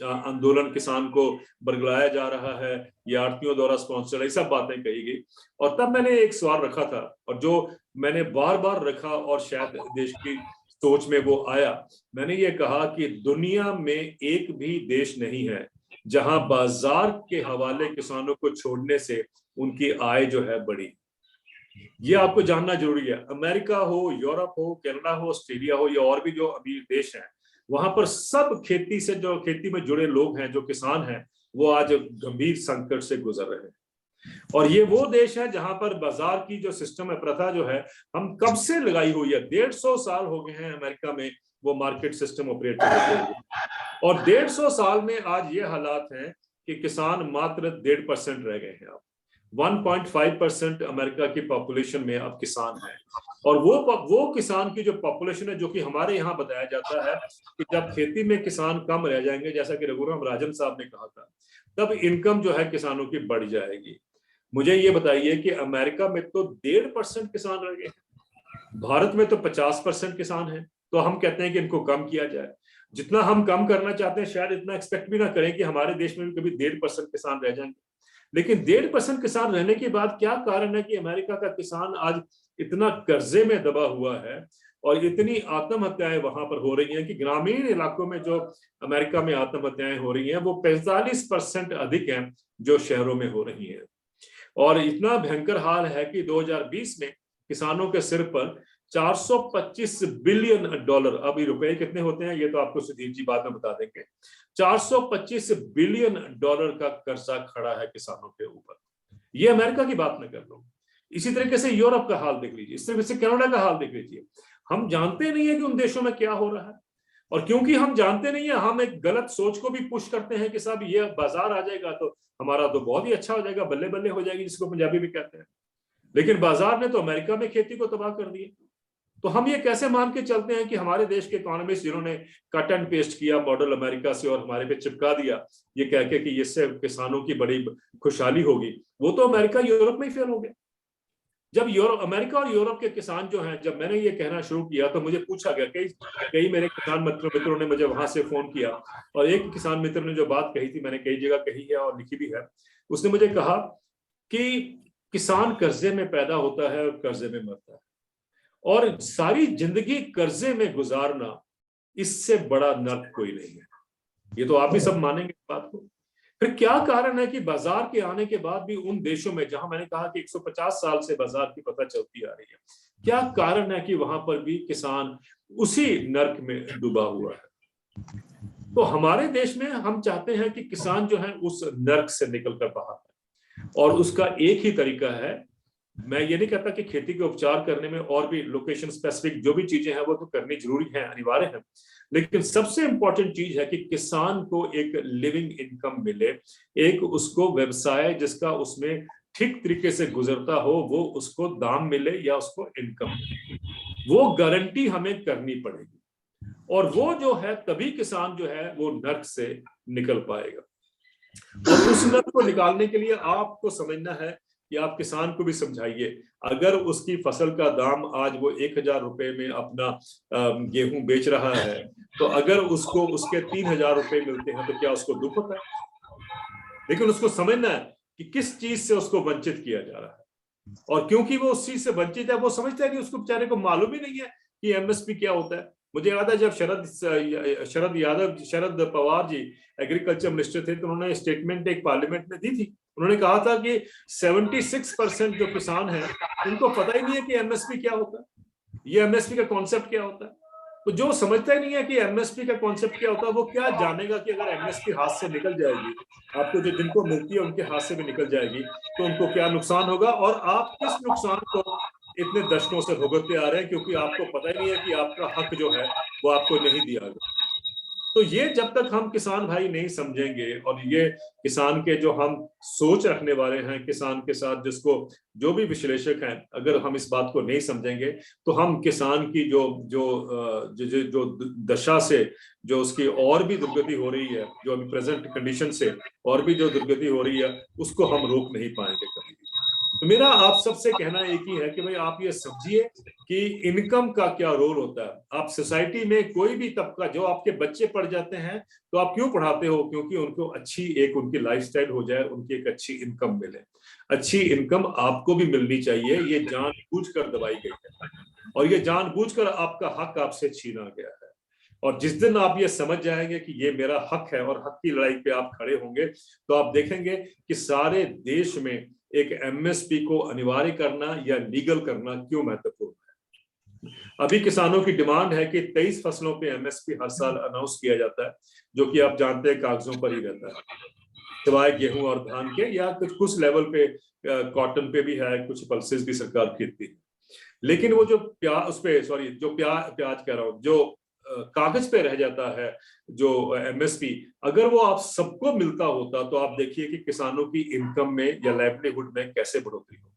आंदोलन किसान को बरगलाया जा रहा है, ये आड़तियों द्वारा स्पॉन्सर्ड है, सब बातें कही गई। और तब मैंने एक सवाल रखा था, और जो मैंने बार बार रखा और शायद देश की सोच में वो आया। मैंने ये कहा कि दुनिया में एक भी देश नहीं है जहां बाजार के हवाले किसानों को छोड़ने से उनकी आय जो है बढ़ी। ये आपको जानना जरूरी है। अमेरिका हो, यूरोप हो, कनाडा हो, ऑस्ट्रेलिया हो, या और भी जो अमीर देश हैं, वहां पर सब खेती से, जो खेती में जुड़े लोग हैं, जो किसान हैं, वो आज गंभीर संकट से गुजर रहे हैं। और ये वो देश है जहां पर बाजार की जो सिस्टम है, प्रथा जो है, हम कब से लगाई हुई है। 150 साल हो गए हैं अमेरिका में वो मार्केट सिस्टम ऑपरेट करते हुए, और 150 साल में आज ये हालात हैं कि किसान मात्र 1.5% रह गए हैं। अब 1.5% अमेरिका की पॉपुलेशन में अब किसान है। और वो किसान की जो पॉपुलेशन है, जो कि हमारे यहाँ बताया जाता है कि जब खेती में किसान कम रह जाएंगे, जैसा कि रघुराम राजन साहब ने कहा था, तब इनकम जो है किसानों की बढ़ जाएगी। मुझे ये बताइए कि अमेरिका में तो 1.5% किसान रह गए, भारत में तो 50% किसान है। तो हम कहते हैं कि इनको कम किया जाए। जितना हम कम करना चाहते हैं, शायद इतना एक्सपेक्ट भी ना करें कि हमारे देश में भी कभी 1.5% किसान रह जाएंगे। लेकिन 1.5% किसान रहने के बाद क्या कारण है कि अमेरिका का किसान आज इतना कर्जे में दबा हुआ है, और इतनी आत्महत्याएं वहां पर हो रही हैं कि ग्रामीण इलाकों में जो अमेरिका में आत्महत्याएं हो रही हैं वो 45% अधिक हैं जो शहरों में हो रही हैं। और इतना भयंकर हाल है कि 2020 में किसानों के सिर पर 425 बिलियन डॉलर, अभी रुपए कितने होते हैं ये तो आपको सुधीर जी बाद में बता देंगे, 425 बिलियन डॉलर का कर्जा खड़ा है किसानों के ऊपर। ये अमेरिका की बात न कर लो। इसी तरीके से यूरोप का हाल देख लीजिए, इस तरीके से कनाडा का हाल देख लीजिए। हम जानते नहीं है कि उन देशों में क्या हो रहा है, और क्योंकि हम जानते नहीं है, हम एक गलत सोच को भी पुश करते हैं कि साहब ये बाजार आ जाएगा तो हमारा तो बहुत ही अच्छा हो जाएगा, बल्ले बल्ले हो जाएगी, जिसको पंजाबी भी कहते हैं। लेकिन बाजार ने तो अमेरिका में खेती को तबाह कर दिया। तो हम ये कैसे मान के चलते हैं कि हमारे देश के इकोनॉमिस्ट जिन्होंने कट एंड पेस्ट किया मॉडल अमेरिका से और हमारे पे चिपका दिया ये कह के कि इससे किसानों की बड़ी खुशहाली होगी, वो तो अमेरिका यूरोप में ही फेल हो गया। जब अमेरिका और यूरोप के किसान जो हैं, जब मैंने ये कहना शुरू किया तो मुझे पूछा गया, कई मेरे किसान मित्रों ने मुझे वहां से फोन किया, और एक किसान मित्र ने जो बात कही थी, मैंने कई जगह कही है और लिखी भी है, उसने मुझे कहा कि किसान कर्जे में पैदा होता है और कर्जे में मरता है, और सारी जिंदगी कर्जे में गुजारना, इससे बड़ा नर्क कोई नहीं है। ये तो आप भी सब मानेंगे इस बात को। फिर क्या कारण है कि बाजार के आने के बाद भी उन देशों में जहां मैंने कहा कि 150 साल से बाजार की पता चलती आ रही है, क्या कारण है कि वहां पर भी किसान उसी नर्क में डूबा हुआ है? तो हमारे देश में हम चाहते हैं कि किसान जो है उस नर्क से निकलकर बाहर आए, और उसका एक ही तरीका है। मैं ये नहीं कहता कि खेती के उपचार करने में और भी लोकेशन स्पेसिफिक जो भी चीजें हैं वो तो करनी जरूरी है, अनिवार्य है, लेकिन सबसे इंपॉर्टेंट चीज है कि किसान को एक लिविंग इनकम मिले, एक उसको व्यवसाय जिसका उसमें ठीक तरीके से गुजरता हो, वो उसको दाम मिले या उसको इनकम मिले, वो गारंटी हमें करनी पड़ेगी। और वो जो है तभी किसान जो है वो नर्क से निकल पाएगा। और उस नर्क को निकालने के लिए आपको समझना है कि आप किसान को भी समझाइए, अगर उसकी फसल का दाम आज वो 1000 रुपए में अपना गेहूं बेच रहा है, तो अगर उसको उसके 3000 रुपए मिलते हैं तो क्या उसको दुख होता है? लेकिन उसको समझना है कि किस चीज से उसको वंचित किया जा रहा है, और क्योंकि वो उस चीज से वंचित है, वो समझता है कि उसको बेचारे को मालूम ही नहीं है कि एमएसपी क्या होता है। मुझे याद है जब शरद पवार जी एग्रीकल्चर मिनिस्टर थे, तो उन्होंने स्टेटमेंट एक पार्लियामेंट में दी थी। उन्होंने कहा था कि 76% जो किसान हैं उनको पता ही नहीं है कि एमएसपी क्या होता है, ये एमएसपी का कॉन्सेप्ट क्या होता है। तो जो समझता ही नहीं है कि एमएसपी का कॉन्सेप्ट क्या होता है, वो क्या जानेगा कि अगर एमएसपी हाथ से निकल जाएगी, आपको जो जिनको मिलती है उनके हाथ से भी निकल जाएगी, तो उनको क्या नुकसान होगा, और आप किस नुकसान को इतने दशकों से भुगतते आ रहे हैं, क्योंकि आपको पता ही नहीं है कि आपका हक जो है वो आपको नहीं दिया गया। तो ये जब तक हम किसान भाई नहीं समझेंगे, और ये किसान के जो हम सोच रखने वाले हैं किसान के साथ, जिसको जो भी विश्लेषक हैं, अगर हम इस बात को नहीं समझेंगे, तो हम किसान की जो जो जो, जो, जो दशा से जो उसकी और भी दुर्गति हो रही है, जो अभी प्रेजेंट कंडीशन से और भी जो दुर्गति हो रही है, उसको हम रोक नहीं पाएंगे कभी भी। तो मेरा आप सबसे कहना एक ही है कि भाई आप ये समझिए कि इनकम का क्या रोल होता है। आप सोसाइटी में कोई भी तबका, जो आपके बच्चे पढ़ जाते हैं तो आप क्यों पढ़ाते हो? क्योंकि उनको अच्छी एक उनकी लाइफस्टाइल हो जाए, उनकी एक अच्छी इनकम मिले। अच्छी इनकम आपको भी मिलनी चाहिए, ये जानबूझकर दबाई गई है, और ये जानबूझकर आपका हक आपसे छीना गया है। और जिस दिन आप ये समझ जाएंगे कि ये मेरा हक है और हक की लड़ाई पे आप खड़े होंगे, तो आप देखेंगे कि सारे देश में एक एमएसपी को अनिवार्य करना या लीगल करना क्यों महत्वपूर्ण है। अभी किसानों की डिमांड है कि 23 फसलों पे एमएसपी हर साल अनाउंस किया जाता है, जो कि आप जानते हैं कागजों पर ही रहता है, सिवाय गेहूं और धान के, या कुछ लेवल पे कॉटन पे भी है, कुछ पल्सेस भी सरकार खरीदती है। लेकिन वो जो प्याज कह रहा हूँ, जो कागज पे रह जाता है जो एमएसपी, अगर वो आप सबको मिलता होता, तो आप देखिए कि किसानों की इनकम में या लाइवलीहुड में कैसे बढ़ोतरी होती।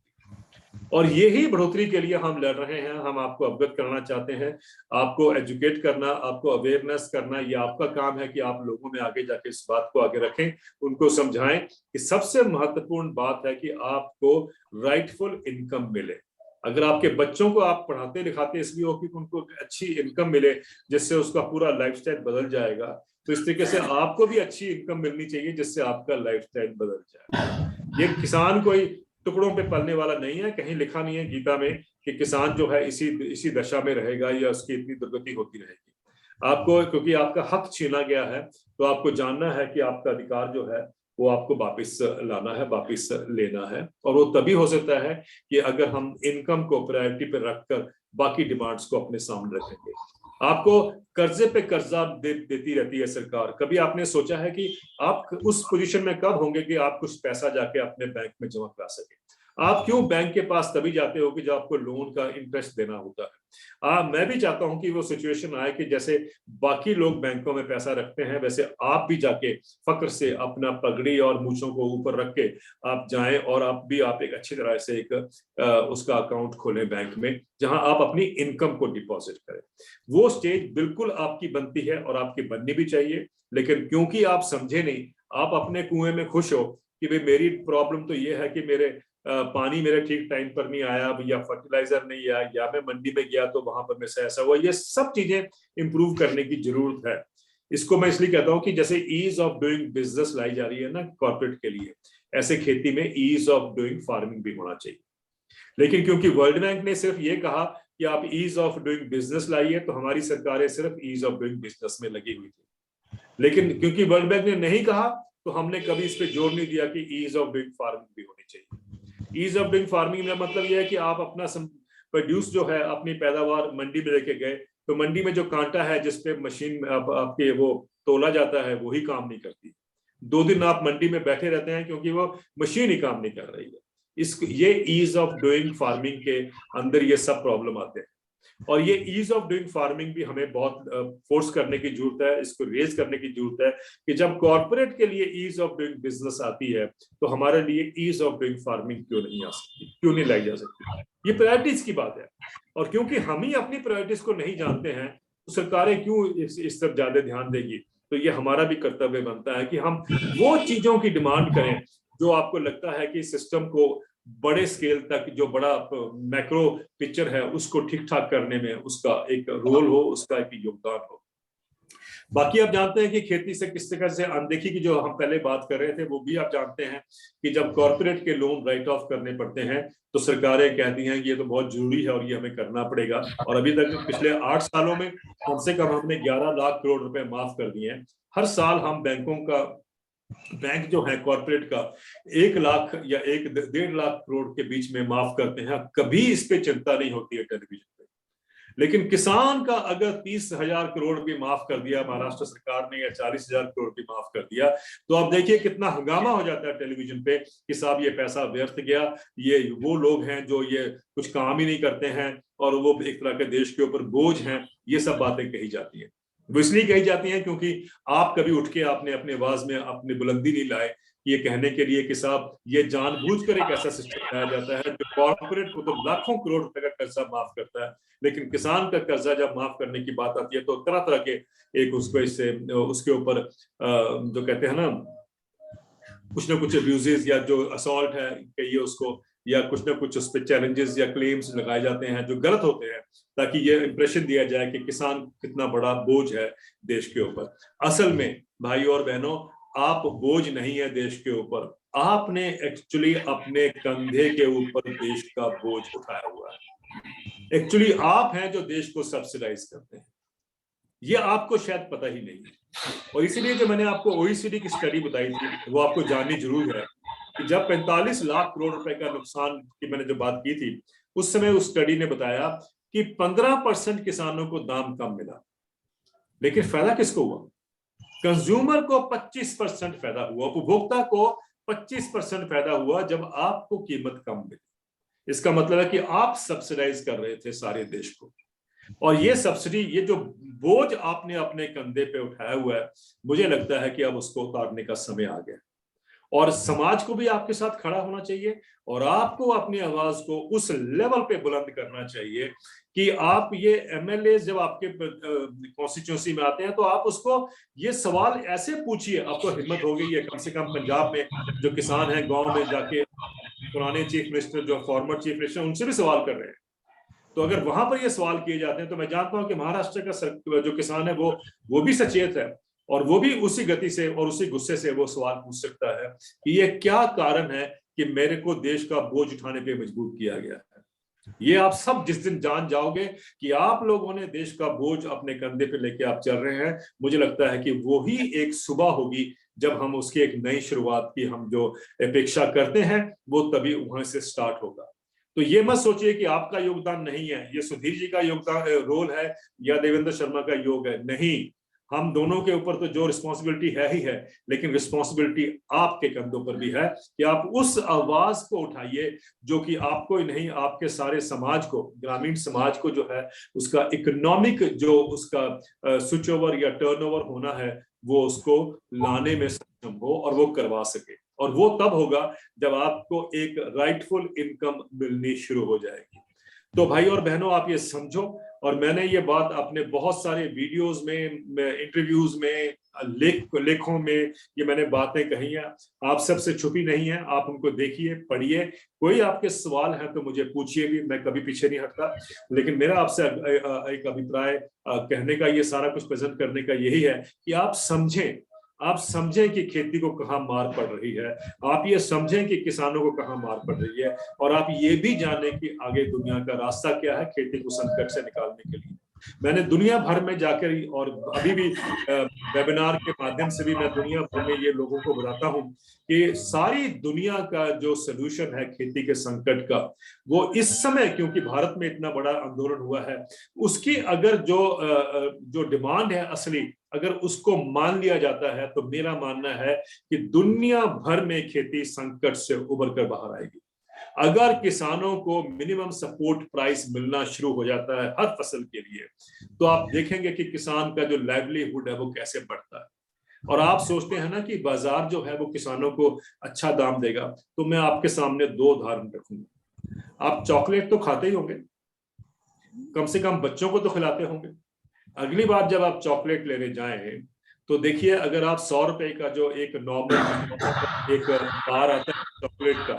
और यही बढ़ोतरी के लिए हम लड़ रहे हैं, हम आपको अवगत करना चाहते हैं, आपको एजुकेट करना, आपको अवेयरनेस करना, ये आपका काम है कि आप लोगों में आगे जाके इस बात को आगे रखें, उनको समझाएं कि सबसे महत्वपूर्ण बात है कि आपको राइटफुल इनकम मिले। अगर आपके बच्चों को आप पढ़ाते लिखाते इसलिए हो कि उनको अच्छी इनकम मिले, जिससे उसका पूरा लाइफस्टाइल बदल जाएगा, तो इस तरीके से आपको भी अच्छी इनकम मिलनी चाहिए जिससे आपका लाइफस्टाइल बदल जाए। ये किसान कोई टुकड़ों पे पलने वाला नहीं है, कहीं लिखा नहीं है गीता में कि किसान जो है इसी दशा में रहेगा या उसकी इतनी दुर्गति होती रहेगी। आपको, क्योंकि आपका हक छीना गया है, तो आपको जानना है कि आपका अधिकार जो है वो आपको वापिस लाना है, वापिस लेना है। और वो तभी हो सकता है कि अगर हम इनकम को प्रायोरिटी पे रखकर बाकी डिमांड्स को अपने सामने रखेंगे। आपको कर्जे पे कर्जा देती रहती है सरकार। कभी आपने सोचा है कि आप उस पोजीशन में कब होंगे कि आप कुछ पैसा जाके अपने बैंक में जमा करा सके? आप क्यों बैंक के पास तभी जाते हो कि जब आपको लोन का इंटरेस्ट देना होता है? मैं भी चाहता हूं कि वो सिचुएशन आए कि जैसे बाकी लोग बैंकों में पैसा रखते हैं वैसे आप भी जाके फक्र से अपना पगड़ी और मूछों को ऊपर रख के आप जाएं और आप एक अच्छी तरह से एक उसका अकाउंट खोलें बैंक में, जहां आप अपनी इनकम को डिपॉजिट करें। वो स्टेज बिल्कुल आपकी बनती है और आपकी बननी भी चाहिए, लेकिन क्योंकि आप समझे नहीं, आप अपने कुएं में खुश हो कि भाई मेरी प्रॉब्लम तो ये है कि मेरे पानी मेरे ठीक टाइम पर नहीं आया, या फर्टिलाइजर नहीं आया, या मैं मंडी में गया तो वहां पर मेरे से ऐसा हुआ। ये सब चीजें इंप्रूव करने की जरूरत है। इसको मैं इसलिए कहता हूं कि जैसे ईज ऑफ डूइंग बिजनेस लाई जा रही है ना कॉर्पोरेट के लिए, ऐसे खेती में ईज ऑफ डूइंग फार्मिंग भी होना चाहिए। लेकिन क्योंकि वर्ल्ड बैंक ने सिर्फ ये कहा कि आप ईज ऑफ डूइंग बिजनेस लाइए, तो हमारी सरकारें सिर्फ ईज ऑफ डूइंग बिजनेस में लगी हुई थी। लेकिन क्योंकि वर्ल्ड बैंक ने नहीं कहा, तो हमने कभी इस पे जोर नहीं दिया कि ईज ऑफ डूइंग फार्मिंग भी होनी चाहिए। ईज ऑफ डूइंग फार्मिंग का मतलब यह है कि आप अपना प्रोड्यूस जो है, अपनी पैदावार मंडी में लेके गए, तो मंडी में जो कांटा है जिसपे मशीन आपके वो तोला जाता है, वही काम नहीं करती। 2 दिन आप मंडी में बैठे रहते हैं क्योंकि वो मशीन ही काम नहीं कर रही है। ये ईज ऑफ डूइंग फार्मिंग के अंदर ये सब प्रॉब्लम आते हैं। और ये ईज ऑफ डूइंग फार्मिंग भी हमें बहुत फोर्स करने की जरूरत है, इसको रेज करने की जरूरत है कि जब कॉर्पोरेट के लिए ईज ऑफ डूइंग बिजनेस आती है, तो हमारे लिए ईज ऑफ डूइंग फार्मिंग क्यों नहीं आ सकती, क्यों नहीं लाई जा सकती। ये प्रायोरिटीज की बात है। और क्योंकि हम ही अपनी प्रायोरिटीज को नहीं जानते हैं, तो सरकारें क्यों इस तरफ ज्यादा ध्यान देगी। तो ये हमारा भी कर्तव्य बनता है कि हम वो चीजों की डिमांड करें जो आपको लगता है कि सिस्टम को बड़े स्केल तक, जो बड़ा मैक्रो पिक्चर है, उसको ठीक ठाक करने में उसका एक रोल हो, उसका एक योगदान हो। बाकी आप जानते हैं कि खेती से किस तरह से अनदेखी की जो हम पहले बात कर रहे थे, वो भी आप जानते हैं कि जब कॉर्पोरेट के लोन राइट ऑफ करने पड़ते हैं, तो सरकारें कहती हैं कि ये तो बहुत जरूरी है और ये हमें करना पड़ेगा। और अभी तक पिछले 8 सालों में कम से कम हमने 11 लाख करोड़ रुपए माफ कर दिए हैं। हर साल हम बैंक जो है कॉर्पोरेट का 1 लाख या 1.5 लाख करोड़ के बीच में माफ करते हैं। कभी इस पे चिंता नहीं होती है टेलीविजन पे। लेकिन किसान का अगर 30,000 करोड़ भी माफ कर दिया महाराष्ट्र सरकार ने, या 40,000 करोड़ भी माफ कर दिया, तो आप देखिए कितना हंगामा हो जाता है टेलीविजन पे कि साहब ये पैसा व्यर्थ गया, ये वो लोग हैं जो ये कुछ काम ही नहीं करते हैं और वो एक तरह के देश के ऊपर बोझ हैं। ये सब बातें कही जाती हैं। वो इसलिए कही जाती हैं क्योंकि आप कभी उठ के आपने अपने आवाज में अपनी बुलंदी नहीं लाए ये कहने के लिए कि साहब ये जानबूझकर एक ऐसा सिस्टम लाया जाता है जो कॉर्पोरेट को तो लाखों करोड़ रुपए का कर्जा माफ करता है, लेकिन किसान का कर्जा जब माफ करने की बात आती है तो तरह तरह के एक उसको इससे उसके ऊपर जो कहते हैं ना कुछ ना कुछ अब्यूजेस या जो असॉल्ट है कहिए उसको, या कुछ ना कुछ उस पर चैलेंजेस या क्लेम्स लगाए जाते हैं जो गलत होते हैं, ताकि ये इंप्रेशन दिया जाए कि किसान कितना बड़ा बोझ है देश के ऊपर। असल में भाई और बहनों, आप बोझ नहीं है देश के ऊपर, आपने एक्चुअली अपने कंधे के ऊपर देश का बोझ उठाया हुआ है। एक्चुअली आप हैं जो देश को सब्सिडाइज करते हैं, ये आपको शायद पता ही नहीं है। और इसीलिए जो मैंने आपको ओईसीडी की स्टडी बताई थी वो आपको जाननी जरूर है कि जब 45 लाख करोड़ रुपए का नुकसान की मैंने जो बात की थी, उस समय उस स्टडी ने बताया कि 15% किसानों को दाम कम मिला, लेकिन फायदा किसको हुआ? कंज्यूमर को 25% फायदा हुआ, उपभोक्ता को 25% फायदा हुआ जब आपको कीमत कम मिली। इसका मतलब है कि आप सब्सिडाइज कर रहे थे सारे देश को, और ये सब्सिडी, ये जो बोझ आपने अपने कंधे पे उठाया हुआ है, मुझे लगता है कि अब उसको उतारने का समय आ गया। और समाज को भी आपके साथ खड़ा होना चाहिए और आपको अपनी आवाज को उस लेवल पे बुलंद करना चाहिए कि आप ये एमएलए जब आपके कॉन्स्टिट्यूंसी में आते हैं तो आप उसको ये सवाल ऐसे पूछिए, आपको हिम्मत हो गई है कम से कम पंजाब में जो किसान हैं गांव में जाके पुराने चीफ मिनिस्टर जो फॉर्मर चीफ मिनिस्टर उनसे भी सवाल कर रहे हैं। तो अगर वहां पर ये सवाल किए जाते हैं तो मैं जानता हूं कि महाराष्ट्र का जो किसान है वो भी सचेत है और वो भी उसी गति से और उसी गुस्से से वो सवाल पूछ सकता है कि ये क्या कारण है कि मेरे को देश का बोझ उठाने पे मजबूर किया गया है। ये आप सब जिस दिन जान जाओगे कि आप लोगों ने देश का बोझ अपने कंधे पे लेके आप चल रहे हैं, मुझे लगता है कि वो ही एक सुबह होगी जब हम उसकी एक नई शुरुआत की हम जो अपेक्षा करते हैं वो तभी वहां से स्टार्ट होगा। तो ये मत सोचिए कि आपका योगदान नहीं है, ये सुधीर जी का योगदान रोल है या देवेंद्र शर्मा का योग है, नहीं, हम दोनों के ऊपर तो जो रिस्पॉन्सिबिलिटी है ही है, लेकिन रिस्पॉन्सिबिलिटी आपके कंधों पर भी है कि आप उस आवाज को उठाइए जो कि आपको ही नहीं, आपके सारे समाज को, ग्रामीण समाज को जो है उसका इकोनॉमिक जो उसका स्विच ओवर या टर्नओवर होना है वो उसको लाने में सक्षम हो और वो करवा सके। और वो तब होगा जब आपको एक राइटफुल इनकम मिलनी शुरू हो जाएगी। तो भाई और बहनों, आप ये समझो, और मैंने ये बात अपने बहुत सारे वीडियोस में, इंटरव्यूज में, लेखों में ये मैंने बातें कही हैं, आप सबसे छुपी नहीं है, आप उनको देखिए, पढ़िए। कोई आपके सवाल है तो मुझे पूछिए भी, मैं कभी पीछे नहीं हटता। लेकिन मेरा आपसे एक अभिप्राय कहने का, ये सारा कुछ प्रेजेंट करने का यही है कि आप समझें कि खेती को कहाँ मार पड़ रही है, आप ये समझें कि किसानों को कहाँ मार पड़ रही है, और आप ये भी जानें कि आगे दुनिया का रास्ता क्या है खेती को संकट से निकालने के लिए। मैंने दुनिया भर में जाकर, और अभी भी वेबिनार के माध्यम से भी मैं दुनिया भर में ये लोगों को बताता हूं कि सारी दुनिया का जो सोल्यूशन है खेती के संकट का, वो इस समय, क्योंकि भारत में इतना बड़ा आंदोलन हुआ है, उसकी अगर जो डिमांड है असली, अगर उसको मान लिया जाता है तो मेरा मानना है कि दुनिया भर में खेती संकट से उबर कर बाहर आएगी। अगर किसानों को मिनिमम सपोर्ट प्राइस मिलना शुरू हो जाता है हर फसल के लिए, तो आप देखेंगे कि किसान का जो लाइवलीहुड है वो कैसे बढ़ता है। और आप सोचते हैं ना कि बाजार जो है वो किसानों को अच्छा दाम देगा, तो मैं आपके सामने दो उदाहरण रखूंगा। आप चॉकलेट तो खाते ही होंगे, कम से कम बच्चों को तो खिलाते होंगे। अगली बार जब आप चॉकलेट लेने जाएं तो देखिए, अगर आप 100 रुपए का जो एक नॉर्मल एक बार आता है चॉकलेट का,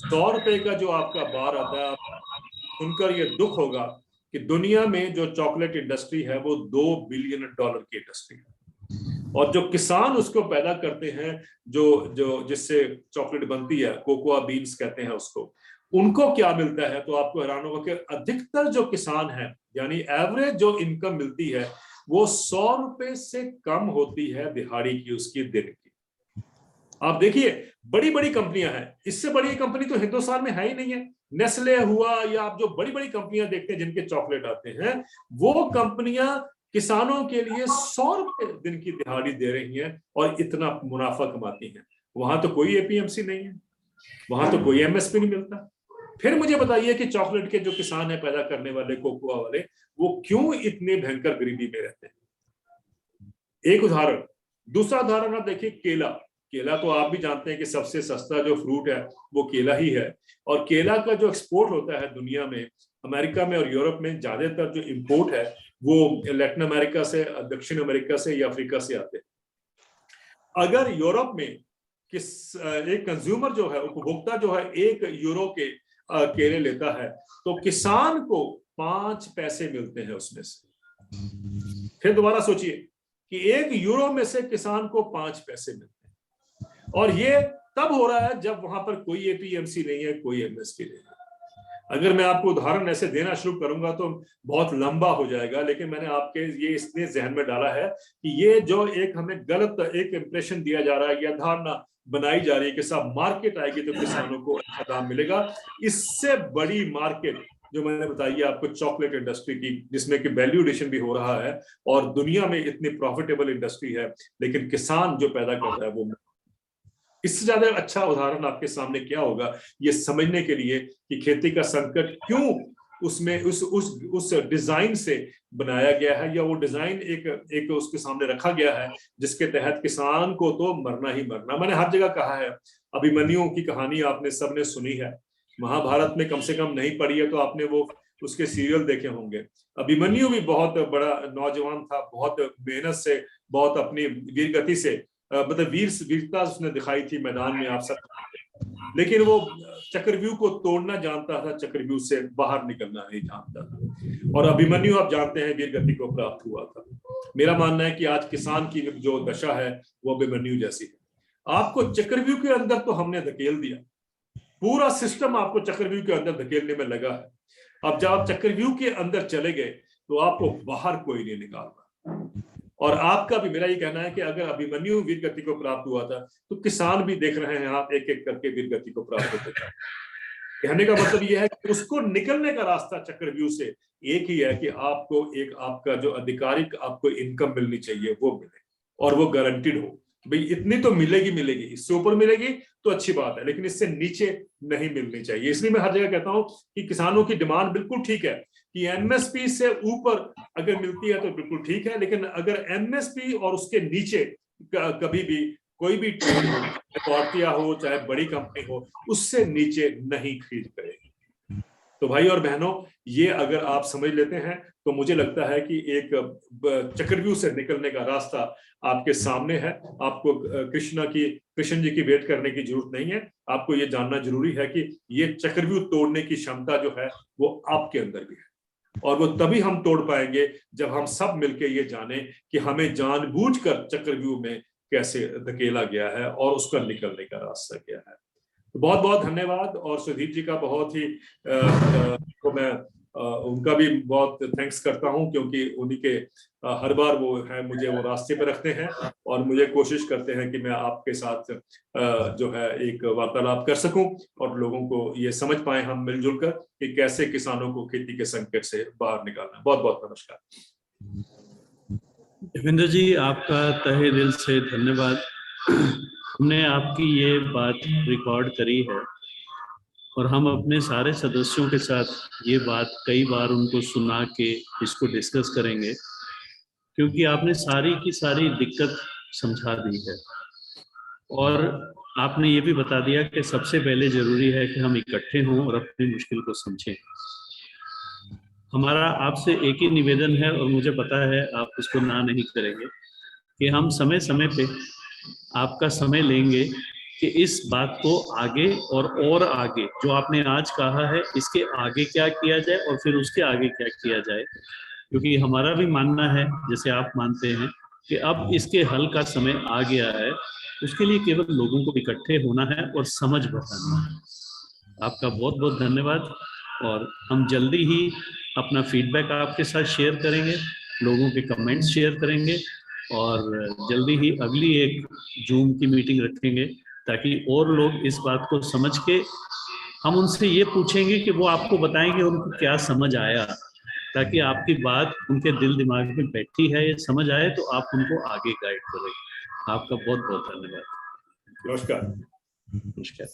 100 रुपए का जो आपका बार आता है, सुनकर ये दुख होगा कि दुनिया में जो चॉकलेट इंडस्ट्री है वो $2 बिलियन की इंडस्ट्री है। और जो किसान उसको पैदा करते हैं, जो जो जिससे चॉकलेट बनती है, कोकोआ बीन्स कहते हैं उसको, उनको क्या मिलता है तो आपको हैरान होगा कि अधिकतर जो किसान है, यानी एवरेज जो इनकम मिलती है वो 100 रुपए से कम होती है दिहाड़ी की, उसकी दिन की। आप देखिए, बड़ी बड़ी कंपनियां हैं, इससे बड़ी कंपनी तो हिंदुस्तान में है ही नहीं है। नेस्ले हुआ, या आप जो बड़ी बड़ी कंपनियां देखते हैं जिनके चॉकलेट आते हैं, वो कंपनियां किसानों के लिए 100 रुपए दिन की दिहाड़ी दे रही हैं और इतना मुनाफा कमाती हैं। वहां तो कोई एपीएमसी नहीं है, वहां तो कोई एमएसपी नहीं मिलता। फिर मुझे बताइए कि चॉकलेट के जो किसान है पैदा करने वाले, कोकोआ वाले, वो क्यों इतने भयंकर गरीबी में रहते हैं। एक उदाहरण। दूसरा उदाहरण आप देखिए, केला। केला तो आप भी जानते हैं कि सबसे सस्ता जो फ्रूट है वो केला ही है। और केला का जो एक्सपोर्ट होता है दुनिया में, अमेरिका में और यूरोप में, ज्यादातर जो इंपोर्ट है वो लैटिन अमेरिका से, दक्षिण अमेरिका से या अफ्रीका से आते हैं। अगर यूरोप में एक कंज्यूमर जो है, उपभोक्ता जो है, 1 यूरो के केले लेता है तो किसान को 5 पैसे मिलते हैं उसमें से। फिर दोबारा सोचिए कि 1 यूरो में से किसान को 5 पैसे मिलते हैं, और ये तब हो रहा है जब वहां पर कोई एपीएमसी नहीं है, कोई एमएसपी नहीं है। अगर मैं आपको उदाहरण ऐसे देना शुरू करूंगा तो बहुत लंबा हो जाएगा, लेकिन मैंने आपके ये इसलिए जहन में डाला है कि ये जो एक हमें गलत एक इंप्रेशन दिया जा रहा है या धारणा बनाई जा रही है कि सब मार्केट आएगी तो किसानों को अच्छा दाम मिलेगा, इससे बड़ी मार्केट जो मैंने बताई है आपको चॉकलेट इंडस्ट्री की, जिसमें कि वैल्यू एडिशन भी हो रहा है और दुनिया में इतनी प्रॉफिटेबल इंडस्ट्री है, लेकिन किसान जो पैदा करता है वो। इससे ज्यादा अच्छा उदाहरण आपके सामने क्या होगा ये समझने के लिए कि खेती का संकट क्यों उसमें उस डिजाइन से बनाया गया है, या वो डिजाइन एक उसके सामने रखा गया है जिसके तहत किसान को तो मरना ही मरना। मैंने हर जगह कहा है, अभिमन्यु की कहानी आपने सबने सुनी है, महाभारत में कम से कम नहीं पढ़ी है तो आपने वो उसके सीरियल देखे होंगे। अभिमन्यु भी बहुत बड़ा नौजवान था, बहुत मेहनत से, बहुत अपनी वीर गति से, मतलब वीरता उसने दिखाई थी मैदान में, आप सब, लेकिन वो चक्रव्यूह को तोड़ना जानता था, चक्रव्यूह से बाहर निकलना नहीं जानता था। और अभिमन्यु आप जानते हैं वीर गति को प्राप्त हुआ था। मेरा मानना है कि आज किसान की जो दशा है वो अभिमन्यु जैसी है। आपको चक्रव्यूह के अंदर तो हमने धकेल दिया, पूरा सिस्टम आपको चक्रव्यूह के अंदर धकेलने में लगा है। अब जब आप चक्रव्यूह के अंदर चले गए तो आपको बाहर कोई नहीं निकाल रहा। और आपका भी, मेरा ये कहना है कि अगर अभिमन्यु वीर गति को प्राप्त हुआ था तो किसान भी देख रहे हैं आप एक एक करके वीर गति को प्राप्त होते हैं। कहने का मतलब यह है कि उसको निकलने का रास्ता चक्रव्यूह से एक ही है कि आपको एक आपका जो आधिकारिक आपको इनकम मिलनी चाहिए वो मिले, और वो गारंटीड हो। भाई इतनी तो मिलेगी मिलेगी, इससे ऊपर मिलेगी तो अच्छी बात है, लेकिन इससे नीचे नहीं मिलनी चाहिए। इसलिए मैं हर जगह कहता हूं कि किसानों की डिमांड बिल्कुल ठीक है कि एमएसपी से ऊपर अगर मिलती है तो बिल्कुल ठीक है, लेकिन अगर एमएसपी और उसके नीचे कभी भी कोई भी ट्रेड हो, चाहे भारतीय हो चाहे बड़ी कंपनी हो, उससे नीचे नहीं खरीद करेगी। तो भाई और बहनों, ये अगर आप समझ लेते हैं तो मुझे लगता है कि एक चक्रव्यूह से निकलने का रास्ता आपके सामने है। आपको कृष्ण जी की वेट करने की जरूरत नहीं है। आपको ये जानना जरूरी है कि ये चक्रव्यूह तोड़ने की क्षमता जो है वो आपके अंदर भी है, और वो तभी हम तोड़ पाएंगे जब हम सब मिलकर ये जाने कि हमें जानबूझकर चक्रव्यूह में कैसे धकेला गया है और उसका निकलने का रास्ता क्या है। तो बहुत बहुत धन्यवाद, और सुधीर जी का बहुत ही तो मैं उनका भी बहुत थैंक्स करता हूं, क्योंकि उन्हीं के हर बार वो है मुझे वो रास्ते पे रखते हैं और मुझे कोशिश करते हैं कि मैं आपके साथ जो है एक वार्तालाप कर सकूं और लोगों को ये समझ पाए हम मिलजुल कर कि कैसे किसानों को खेती के संकट से बाहर निकालना। बहुत बहुत नमस्कार। देवेंद्र जी, आपका तहे दिल से धन्यवाद। हमने आपकी ये बात रिकॉर्ड करी है और हम अपने सारे सदस्यों के साथ ये बात कई बार उनको सुना के इसको डिस्कस करेंगे, क्योंकि आपने सारी की सारी दिक्कत समझा दी है और आपने ये भी बता दिया कि सबसे पहले जरूरी है कि हम इकट्ठे हों और अपनी मुश्किल को समझें। हमारा आपसे एक ही निवेदन है, और मुझे पता है आप इसको ना नहीं करेंगे, कि हम समय समय पे आपका समय लेंगे कि इस बात को आगे और आगे जो आपने आज कहा है इसके आगे क्या किया जाए और फिर उसके आगे क्या किया जाए। क्योंकि हमारा भी मानना है, जैसे आप मानते हैं, कि अब इसके हल का समय आ गया है। उसके लिए केवल लोगों को इकट्ठे होना है और समझ बढ़ाना है। आपका बहुत बहुत धन्यवाद, और हम जल्दी ही अपना फीडबैक आपके साथ शेयर करेंगे, लोगों के कमेंट्स शेयर करेंगे, और जल्दी ही अगली एक जूम की मीटिंग रखेंगे ताकि और लोग इस बात को समझ के, हम उनसे ये पूछेंगे कि वो आपको बताएंगे उनको क्या समझ आया, ताकि आपकी बात उनके दिल दिमाग में बैठी है, ये समझ आए तो आप उनको आगे गाइड करें। आपका बहुत बहुत धन्यवाद। नमस्कार। नमस्कार।